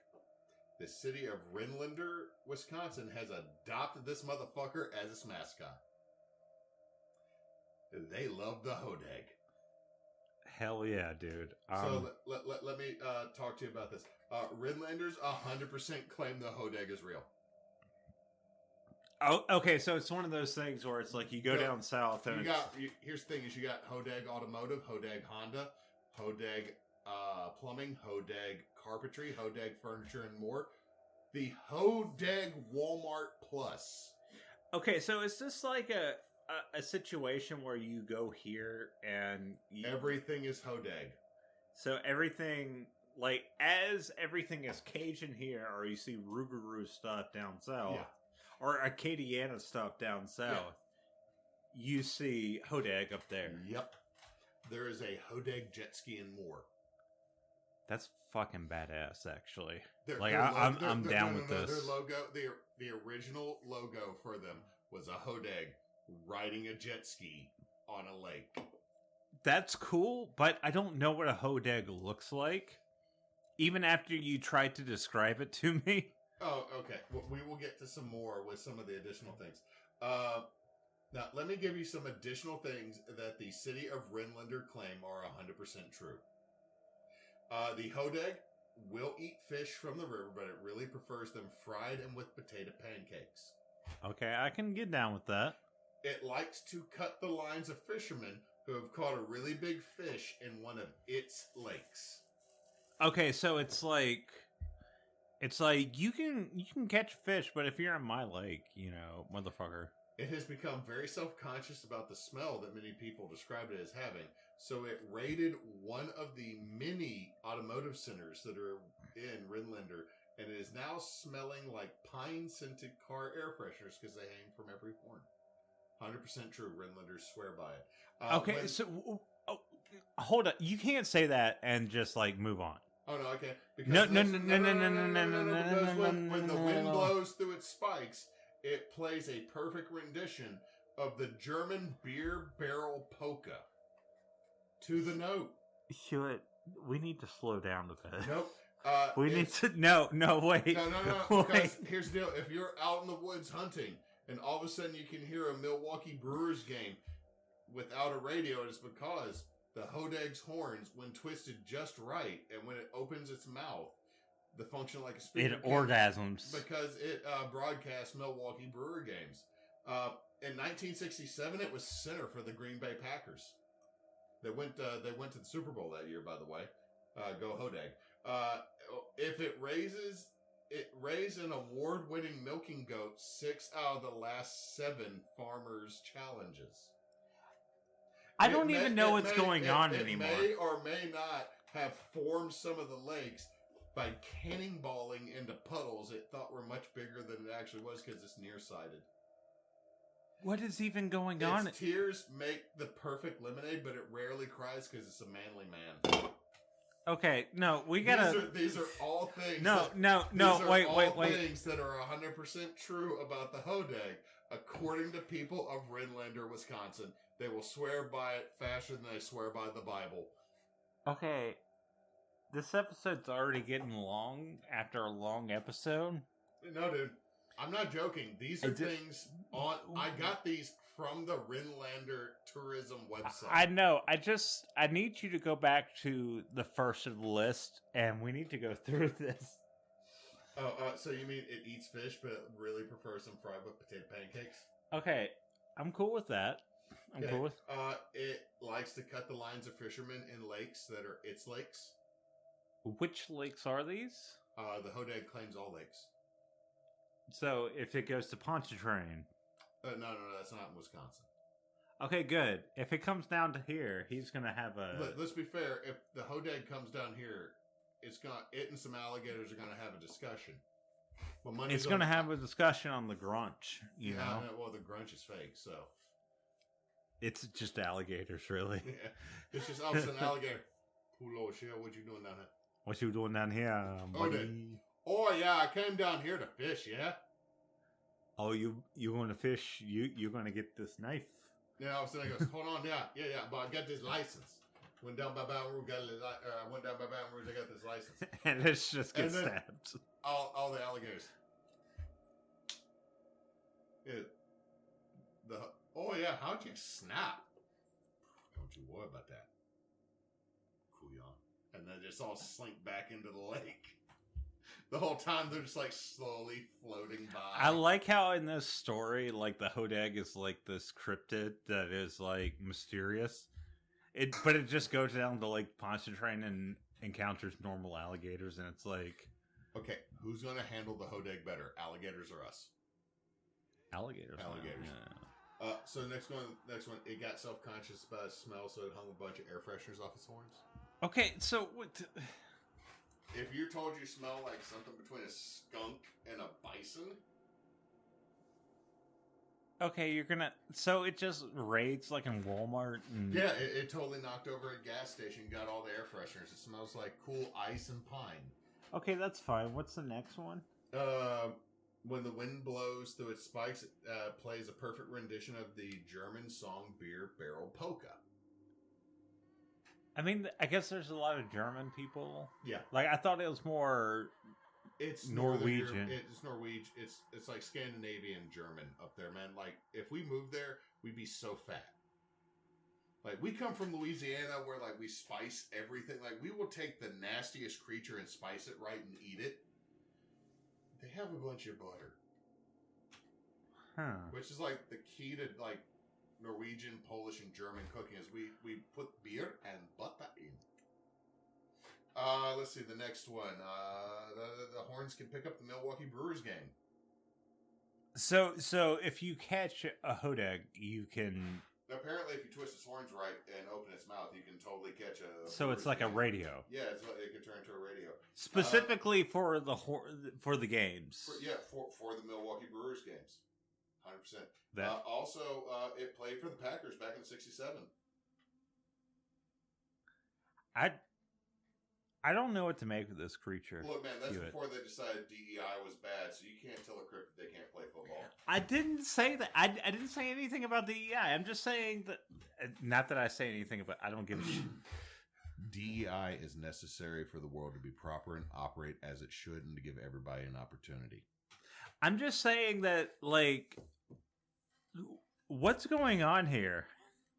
the city of Rhinelander, Wisconsin has adopted this motherfucker as its mascot. They love the Hodag. Hell yeah, dude. So let me talk to you about this. Rhinlanders 100% claim the Hodag is real. Oh, okay. So it's one of those things where it's like you go down south and here's the thing: is you got Hodag Automotive, Hodag Honda, Hodag Plumbing, Hodag Carpentry, Hodag Furniture, and more. The Hodag Walmart Plus. Okay, so is this like a situation where you go here and everything is Hodag? So everything, like, as everything is Cajun here, or you see Rougarou stuff down south, or Acadiana stuff down south, you see Hodag up there. Yep. There is a Hodag jet ski and more. That's fucking badass, actually. I'm down with this. Their logo, the original logo for them was a Hodag riding a jet ski on a lake. That's cool, but I don't know what a Hodag looks like. Even after you tried to describe it to me. Oh, okay. Well, we will get to some more with some of the additional things. Now, let me give you some additional things that the city of Rhinelander claim are 100% true. The Hodag will eat fish from the river, but it really prefers them fried and with potato pancakes. Okay, I can get down with that. It likes to cut the lines of fishermen who have caught a really big fish in one of its lakes. Okay, so it's like you can catch fish, but if you're in my lake, motherfucker. It has become very self-conscious about the smell that many people describe it as having, so it raided one of the many automotive centers that are in Rhinelander, and it is now smelling like pine-scented car air fresheners because they hang from every horn. 100% true. Rhinlanders swear by it. Okay, hold up. You can't say that and just move on. Oh no, okay. No. Because when the wind blows through its spikes, it plays a perfect rendition of the German beer barrel polka. To the note. Hewitt, we need to slow down a bit. Nope. We need to... No, wait. No. Because here's the deal. If you're out in the woods hunting, and all of a sudden you can hear a Milwaukee Brewers game without a radio, it's because the Hodag's horns, when twisted just right, and when it opens its mouth, the function like a speaker. It orgasms. Because it broadcasts Milwaukee Brewer games. In 1967, it was center for the Green Bay Packers. They went to the Super Bowl that year, by the way. Go Hodag. If it raised an award-winning milking goat 6 out of the last 7 farmers' challenges. I don't even know what's going on anymore. It may or may not have formed some of the lakes by cannonballing into puddles it thought were much bigger than it actually was because it's nearsighted. What is even going on? Its tears make the perfect lemonade, but it rarely cries because it's a manly man. Okay, no, we gotta... These are all things... Wait. Things that are 100% true about the Hodag, according to people of Rhinelander, Wisconsin. They will swear by it faster than they swear by the Bible. Okay, this episode's already getting long after a long episode. No, dude. I'm not joking. These are things on... I got these from the Rhinelander tourism website. I know. I need you to go back to the first of the list, and we need to go through this. Oh, so you mean it eats fish, but it really prefers some fried with potato pancakes? Okay, I'm cool with that. Cool with... It likes to cut the lines of fishermen in lakes that are its lakes. Which lakes are these? The Hodag claims all lakes. So, if it goes to Pontchartrain... No, that's not in Wisconsin. Okay, good. If it comes down to here, he's going to have a... Let's be fair. If the Hodag comes down here, it and some alligators are going to have a discussion. It's going to have a discussion on the grunch, you know? Well, the grunch is fake, so... It's just alligators, really. Yeah. It's just an alligator. Hello, Shell, what you doing down here? What you doing down here, buddy? Oh, yeah, I came down here to fish, yeah? Oh, you going to fish? You're going to get this knife. Yeah, I was saying, hold on, yeah, but I got this license. Went down by Baton Rouge, I got this license. And it's just gets stabbed. All the alligators. Oh, yeah, how'd you snap? Don't you worry about that. Couillon. And then just all slink back into the lake. The whole time they're just like slowly floating by. I like how in this story, like the Hodag is like this cryptid that is like mysterious. But it just goes down to like Pontchartrain and encounters normal alligators, and it's like, okay, who's going to handle the Hodag better, alligators or us? Alligators. Yeah. So next one, it got self-conscious about smell, so it hung a bunch of air fresheners off its horns. Okay, so what? If you're told you smell like something between a skunk and a bison. Okay, you're gonna... So it just raids like in Walmart? And... Yeah, it totally knocked over a gas station, got all the air fresheners. It smells like cool ice and pine. Okay, that's fine. What's the next one? When the wind blows through its spikes, it plays a perfect rendition of the German song Beer Barrel Polka. I mean, I guess there's a lot of German people. Yeah. Like, I thought it was more... It's Norwegian. It's Norwegian. It's like Scandinavian German up there, man. Like, if we moved there, we'd be so fat. Like, we come from Louisiana where, like, we spice everything. Like, we will take the nastiest creature and spice it right and eat it. They have a bunch of butter. Huh. Which is, like, the key to, like, Norwegian, Polish, and German cooking is we put beer and butter in. Let's see, the next one. The horns can pick up the Milwaukee Brewers game. So if you catch a Hodag, you can... Apparently, if you twist its horns right and open its mouth, you can totally catch a... So it's like a radio. Yeah, it can turn into a radio. Specifically for the games. For the Milwaukee Brewers games. 100%. Also, it played for the Packers back in '67. I don't know what to make of this creature. Look, man, that's before they decided DEI was bad, so you can't tell a cryptid they can't play football. I didn't say that. I didn't say anything about DEI. I'm just saying that. Not that I say anything about. I don't give a shit. DEI is necessary for the world to be proper and operate as it should, and to give everybody an opportunity. I'm just saying that, like, what's going on here?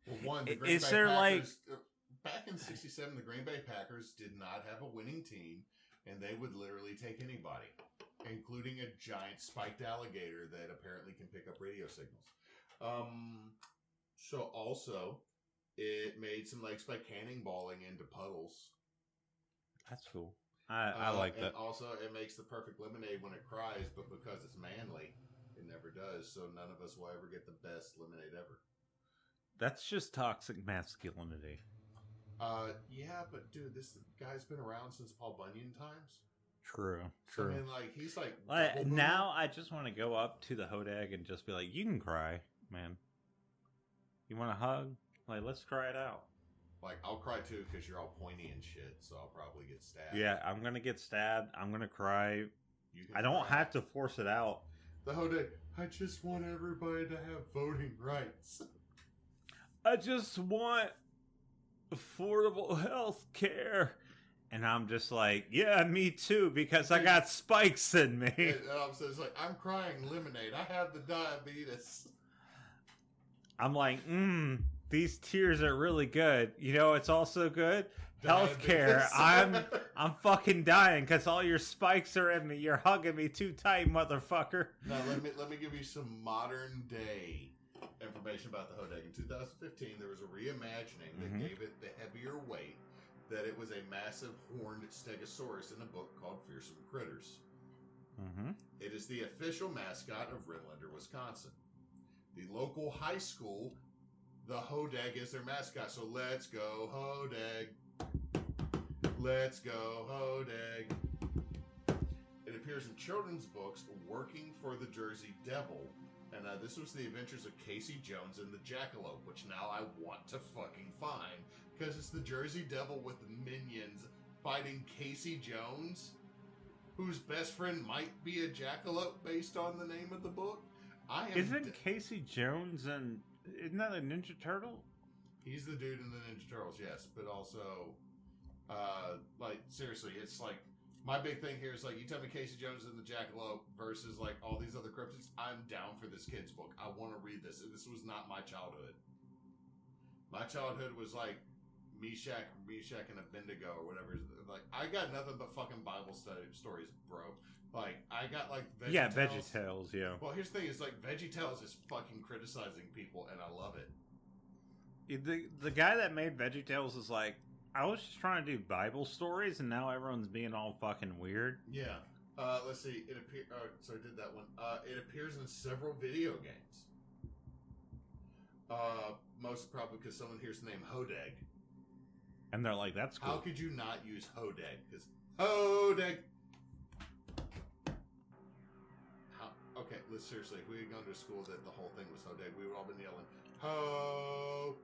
Well, one, the Green Bay Packers, back in '67, the Green Bay Packers did not have a winning team, and they would literally take anybody, including a giant spiked alligator that apparently can pick up radio signals. So also, it made some legs by cannonballing into puddles. That's cool. I like that. And also, it makes the perfect lemonade when it cries, but because it's manly, it never does. So none of us will ever get the best lemonade ever. That's just toxic masculinity. Yeah, but dude, this guy's been around since Paul Bunyan times. True. So, I mean, like, he's like now I just want to go up to the Hodag and just be like, "You can cry, man. You want a hug? Like, let's cry it out." Like, I'll cry too because you're all pointy and shit, so I'll probably get stabbed. Yeah, I'm gonna get stabbed. I'm gonna cry. I don't have to force it out. The Hodag, I just want everybody to have voting rights. I just want affordable health care. And I'm just like, yeah, me too, because I got spikes in me. And so it's like, I'm crying lemonade. I have the diabetes. I'm like, these tears are really good. You know, it's also good. Healthcare. I'm fucking dying because all your spikes are in me. You're hugging me too tight, motherfucker. Now let me give you some modern day information about the Hodag. In 2015, there was a reimagining that gave it the heavier weight. That it was a massive horned stegosaurus in a book called Fearsome Critters. It is the official mascot of Rhinelander, Wisconsin. The local high school, the Hodag is their mascot. So let's go Hodag. Let's go Hodag. It appears in children's books Working for the Jersey Devil. And this was the adventures of Casey Jones and the Jackalope, which now I want to fucking find. Because it's the Jersey Devil with minions fighting Casey Jones, whose best friend might be a jackalope based on the name of the book. Isn't Casey Jones and isn't that a Ninja Turtle? He's the dude in the Ninja Turtles, yes. But also, like, seriously, it's like, my big thing here is like, you tell me Casey Jones and the Jackalope versus like all these other cryptids, I'm down for this kid's book. I want to read this. This was not my childhood. My childhood was like Meshach and Abednego or whatever. Like, I got nothing but fucking Bible stories, bro. Like, I got like VeggieTales. Yeah, VeggieTales, yeah. Well, here's the thing: is like VeggieTales is fucking criticizing people, and I love it. The guy that made VeggieTales is like, I was just trying to do Bible stories, and now everyone's being all fucking weird. Yeah. Let's see. So I did that one. It appears in several video games. Most probably because someone hears the name Hodag. And they're like, that's cool. How could you not use Hodag? Because Hodag. Okay, let's seriously. If we had gone to a school that the whole thing was Hodag, we would all been yelling, Ho!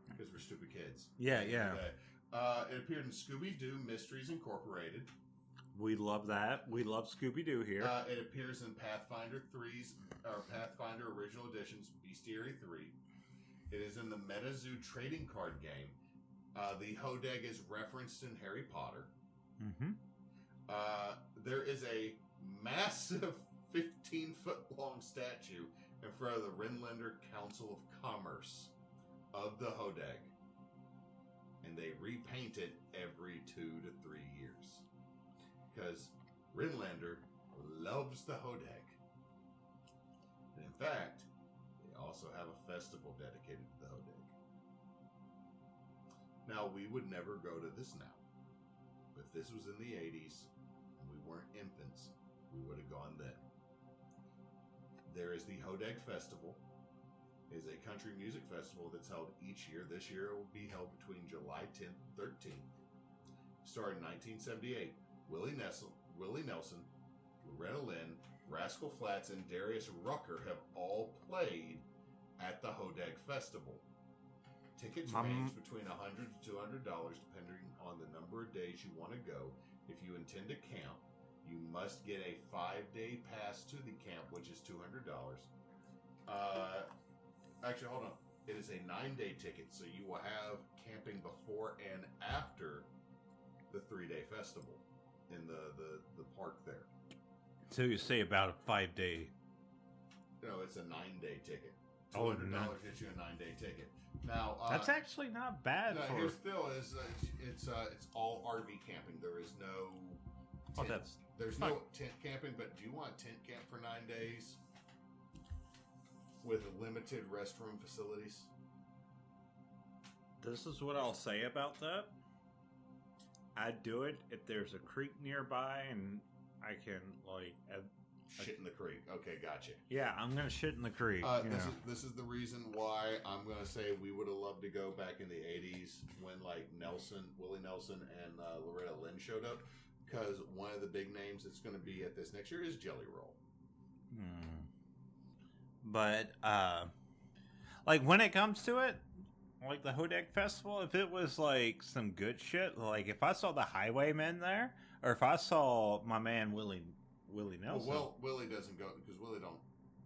Because we're stupid kids. Yeah. It appeared in Scooby-Doo Mysteries Incorporated. We love that. We love Scooby-Doo here. It appears in Pathfinder 3's, or Pathfinder Original Edition's Bestiary 3. It is in the MetaZoo trading card game. The Hodag is referenced in Harry Potter. There is a massive 15-foot-long statue in front of the Rhinelander Council of Commerce of the Hodag. And they repaint it every 2 to 3 years. Because Rhinelander loves the Hodag. And in fact, they also have a festival dedicated to the Hodag. Now, we would never go to this now. If this was in the 80s and we weren't infants, we would have gone then. There is the Hodag Festival. It is a country music festival that's held each year. This year it will be held between July 10th and 13th. Started in 1978. Willie Nelson, Loretta Lynn, Rascal Flatts, and Darius Rucker have all played at the Hodag Festival. Tickets range between $100 to $200 depending on the number of days you want to go. If you intend to camp, you must get a 5-day pass to the camp, which is $200. Actually, hold on. It is a 9-day ticket, so you will have camping before and after the 3-day festival in the park there. So you say about a 5-day. No, it's a 9-day ticket. $200 gets you a 9-day ticket. Now that's actually not bad. No, here still is it's all RV camping. There is no tent, there's no tent camping. But do you want tent camp for 9 days with limited restroom facilities? This is what I'll say about that. I'd do it if there's a creek nearby and I can shit in the creek. Okay, gotcha. Yeah, I'm gonna shit in the creek. This is the reason why I'm gonna say we would have loved to go back in the '80s when Willie Nelson, and Loretta Lynn showed up, because one of the big names that's going to be at this next year is Jelly Roll. But when it comes to it, like the Hodag Festival, if it was like some good shit, like if I saw the Highwaymen there, or if I saw my man Willie Nelson. Well, Willie doesn't go because Willie don't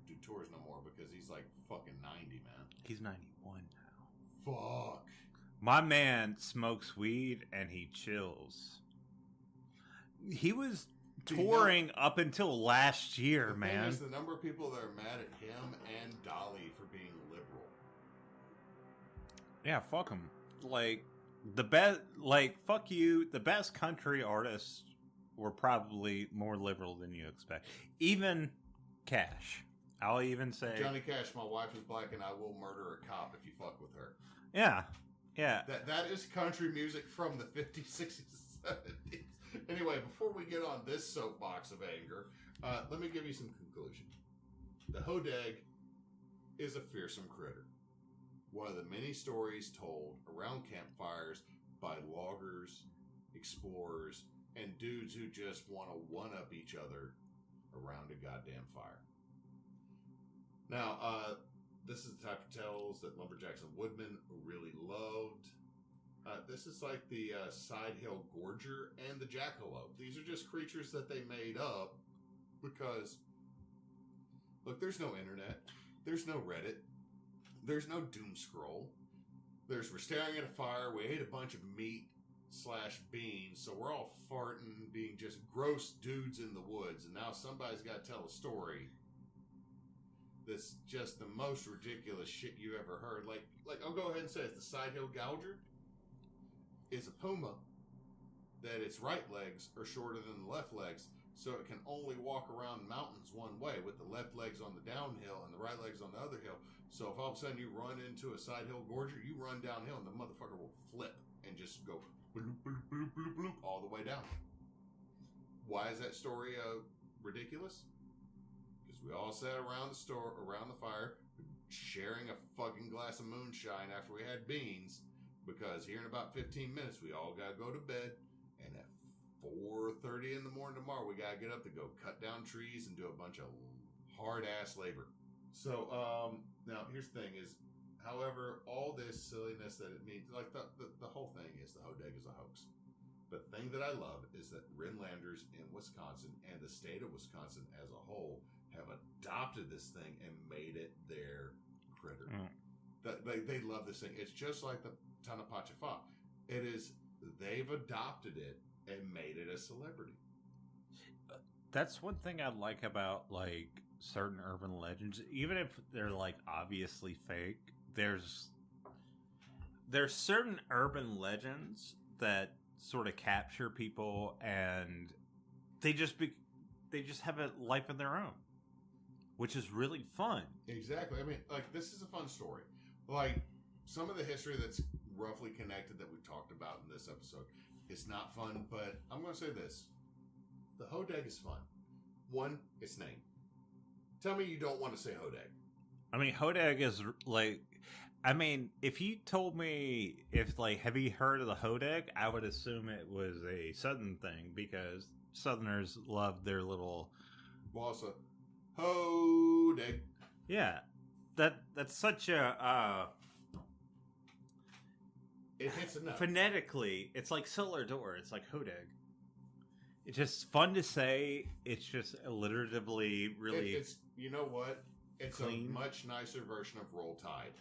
do tours no more because he's like fucking 90, man. He's 91 now. Fuck. My man smokes weed and he chills. He was touring up until last year, man. Is the number of people that are mad at him and Dolly for being liberal. Yeah, fuck him. Like the best, fuck you. The best country artists were probably more liberal than you expect. Even Cash. I'll even say Johnny Cash. My wife is black, and I will murder a cop if you fuck with her. Yeah, yeah. That is country music from the 50s, 60s, and 70s. Anyway, before we get on this soapbox of anger, let me give you some conclusion. The Hodag is a fearsome critter. One of the many stories told around campfires by loggers, explorers, and dudes who just want to one-up each other around a goddamn fire. Now, this is the type of tales that lumberjacks and woodmen really loved. This is like the Sidehill Gorger and the Jackalope. These are just creatures that they made up because, look, there's no internet. There's no Reddit. There's no doom scroll. We're staring at a fire. We ate a bunch of meat / beans, so we're all farting, being just gross dudes in the woods, and now somebody's got to tell a story that's just the most ridiculous shit you ever heard. Like I'll go ahead and say it. The Sidehill Gouger is a puma that its right legs are shorter than the left legs, so it can only walk around mountains one way with the left legs on the downhill and the right legs on the other hill. So if all of a sudden you run into a Sidehill Gorger, you run downhill and the motherfucker will flip and just go bloop, bloop, bloop, bloop, bloop, all the way down. Why is that story ridiculous? Because we all sat around the fire, sharing a fucking glass of moonshine after we had beans, because here in about 15 minutes we all got to go to bed, and at 4:30 in the morning tomorrow we got to get up to go cut down trees and do a bunch of hard-ass labor. So, now here's the thing is, however, all this silliness that it means, like the whole thing is the Hodag is a hoax. But the thing that I love is that Rhinlanders in Wisconsin and the state of Wisconsin as a whole have adopted this thing and made it their critter. They love this thing. It's just like the Tanapachafa. They've adopted it and made it a celebrity. That's one thing I like about like certain urban legends, even if they're like obviously fake. There's certain urban legends that sort of capture people, and they just have a life of their own, which is really fun. Exactly. I mean, like, this is a fun story. Like, some of the history that's roughly connected that we talked about in this episode is not fun, but I'm going to say this. The Hodag is fun. One, its name. Tell me you don't want to say Hodag. I mean, Hodag is like... I mean, if you told me, have you heard of the Hodag, I would assume it was a Southern thing, because Southerners love their little... Wassa. Hodag. Yeah. That's such a... It hits a note. Phonetically, it's like Solar Door. It's like Hodag. It's just fun to say. It's just alliteratively really. It's you know what? It's clean. A much nicer version of Roll Tide,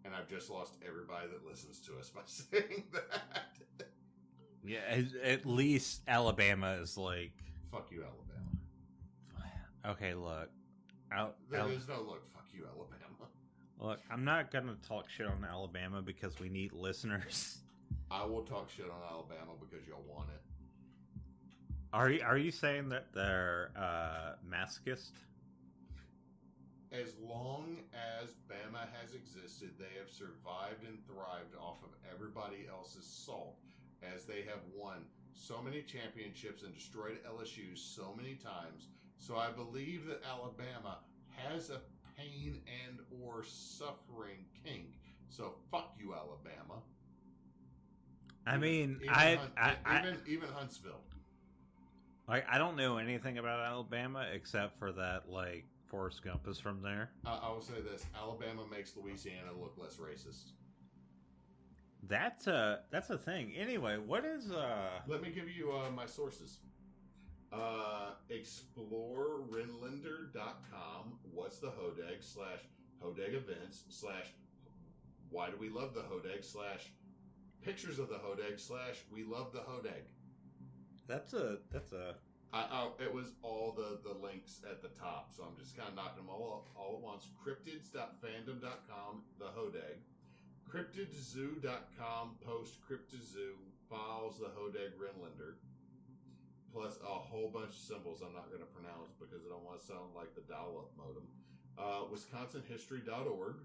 and I've just lost everybody that listens to us by saying that. Yeah, at least Alabama is like. Fuck you, Alabama. Okay, look. There's no look. Fuck you, Alabama. Look, I'm not gonna talk shit on Alabama because we need listeners. I will talk shit on Alabama because y'all want it. Are you saying that they're mascot? As long as Bama has existed, they have survived and thrived off of everybody else's salt, as they have won so many championships and destroyed LSU so many times. So I believe that Alabama has a pain and or suffering kink. So fuck you, Alabama. I mean, even Huntsville. Like, I don't know anything about Alabama except for that, like, Forrest Gump is from there. I will say this: Alabama makes Louisiana look less racist. That's a thing. Anyway, what is Let me give you my sources. ExploreRhinelander.com. What's the Hodag / Hodag events / why do we love the Hodag / pictures of the Hodag / we love the Hodag. That's a. It was all the links at the top, so I'm just kind of knocking them all at once. Cryptids.fandom.com, the Hodag. CryptidZoo.com, post CryptidZoo, files the Hodag Rhinelander. Plus a whole bunch of symbols I'm not going to pronounce because I don't want to sound like the dial-up modem. WisconsinHistory.org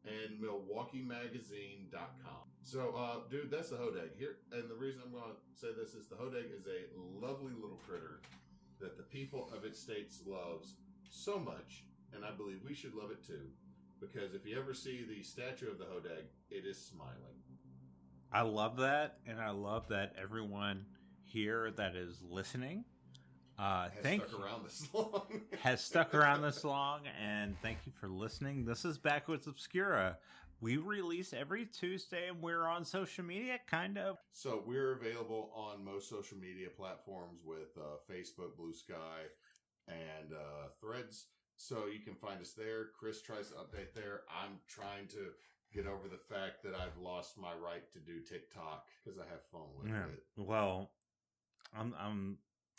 and MilwaukeeMagazine.com. So, dude, that's the Hodag here. And the reason I'm going to say this is the Hodag is a lovely little critter that the people of its states loves so much, and I believe we should love it too. Because if you ever see the statue of the Hodag, it is smiling. I love that, and I love that everyone here that is listening has stuck around this long, and thank you for listening. This is Backwoods Obscura. We release every Tuesday, and we're on social media, kind of. So we're available on most social media platforms with Facebook, Blue Sky, and Threads. So you can find us there. Chris tries to update there. I'm trying to get over the fact that I've lost my right to do TikTok because I have fun with it. Well, I'm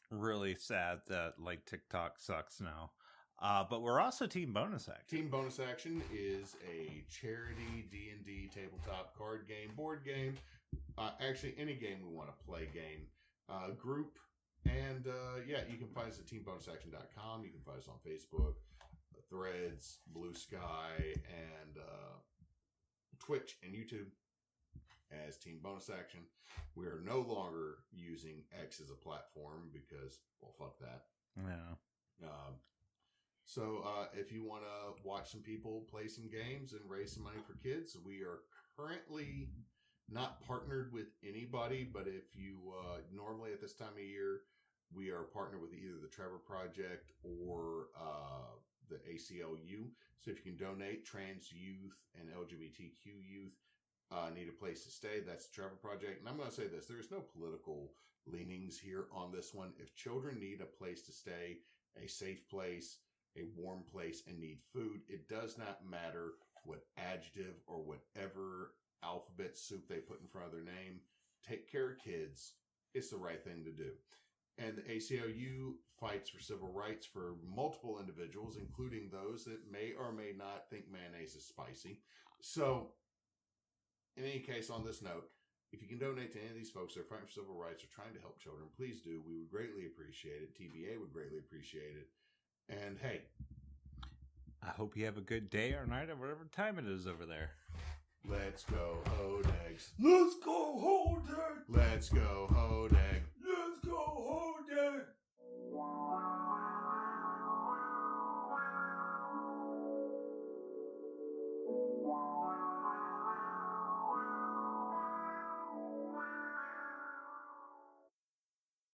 really sad that like TikTok sucks now. But we're also Team Bonus Action. Team Bonus Action is a charity D&D tabletop card game, board game, actually any game we want to play game, group. And you can find us at teambonusaction.com. You can find us on Facebook, Threads, Blue Sky, and Twitch and YouTube as Team Bonus Action. We are no longer using X as a platform because, well, fuck that. Yeah. So if you want to watch some people play some games and raise some money for kids, we are currently not partnered with anybody, but if you normally at this time of year, we are partnered with either the Trevor Project or the ACLU. So if you can donate, trans youth and LGBTQ youth need a place to stay. That's the Trevor Project. And I'm going to say this, there's no political leanings here on this one. If children need a place to stay, a safe place, a warm place, and need food, it does not matter what adjective or whatever alphabet soup they put in front of their name. Take care of kids. It's the right thing to do. And the ACLU fights for civil rights for multiple individuals, including those that may or may not think mayonnaise is spicy. So, in any case, on this note, if you can donate to any of these folks that are fighting for civil rights or trying to help children, please do. We would greatly appreciate it. TBA would greatly appreciate it. And hey, I hope you have a good day or night or whatever time it is over there. Let's go, Hodags. Let's go, Hodag. Let's go, Hodag.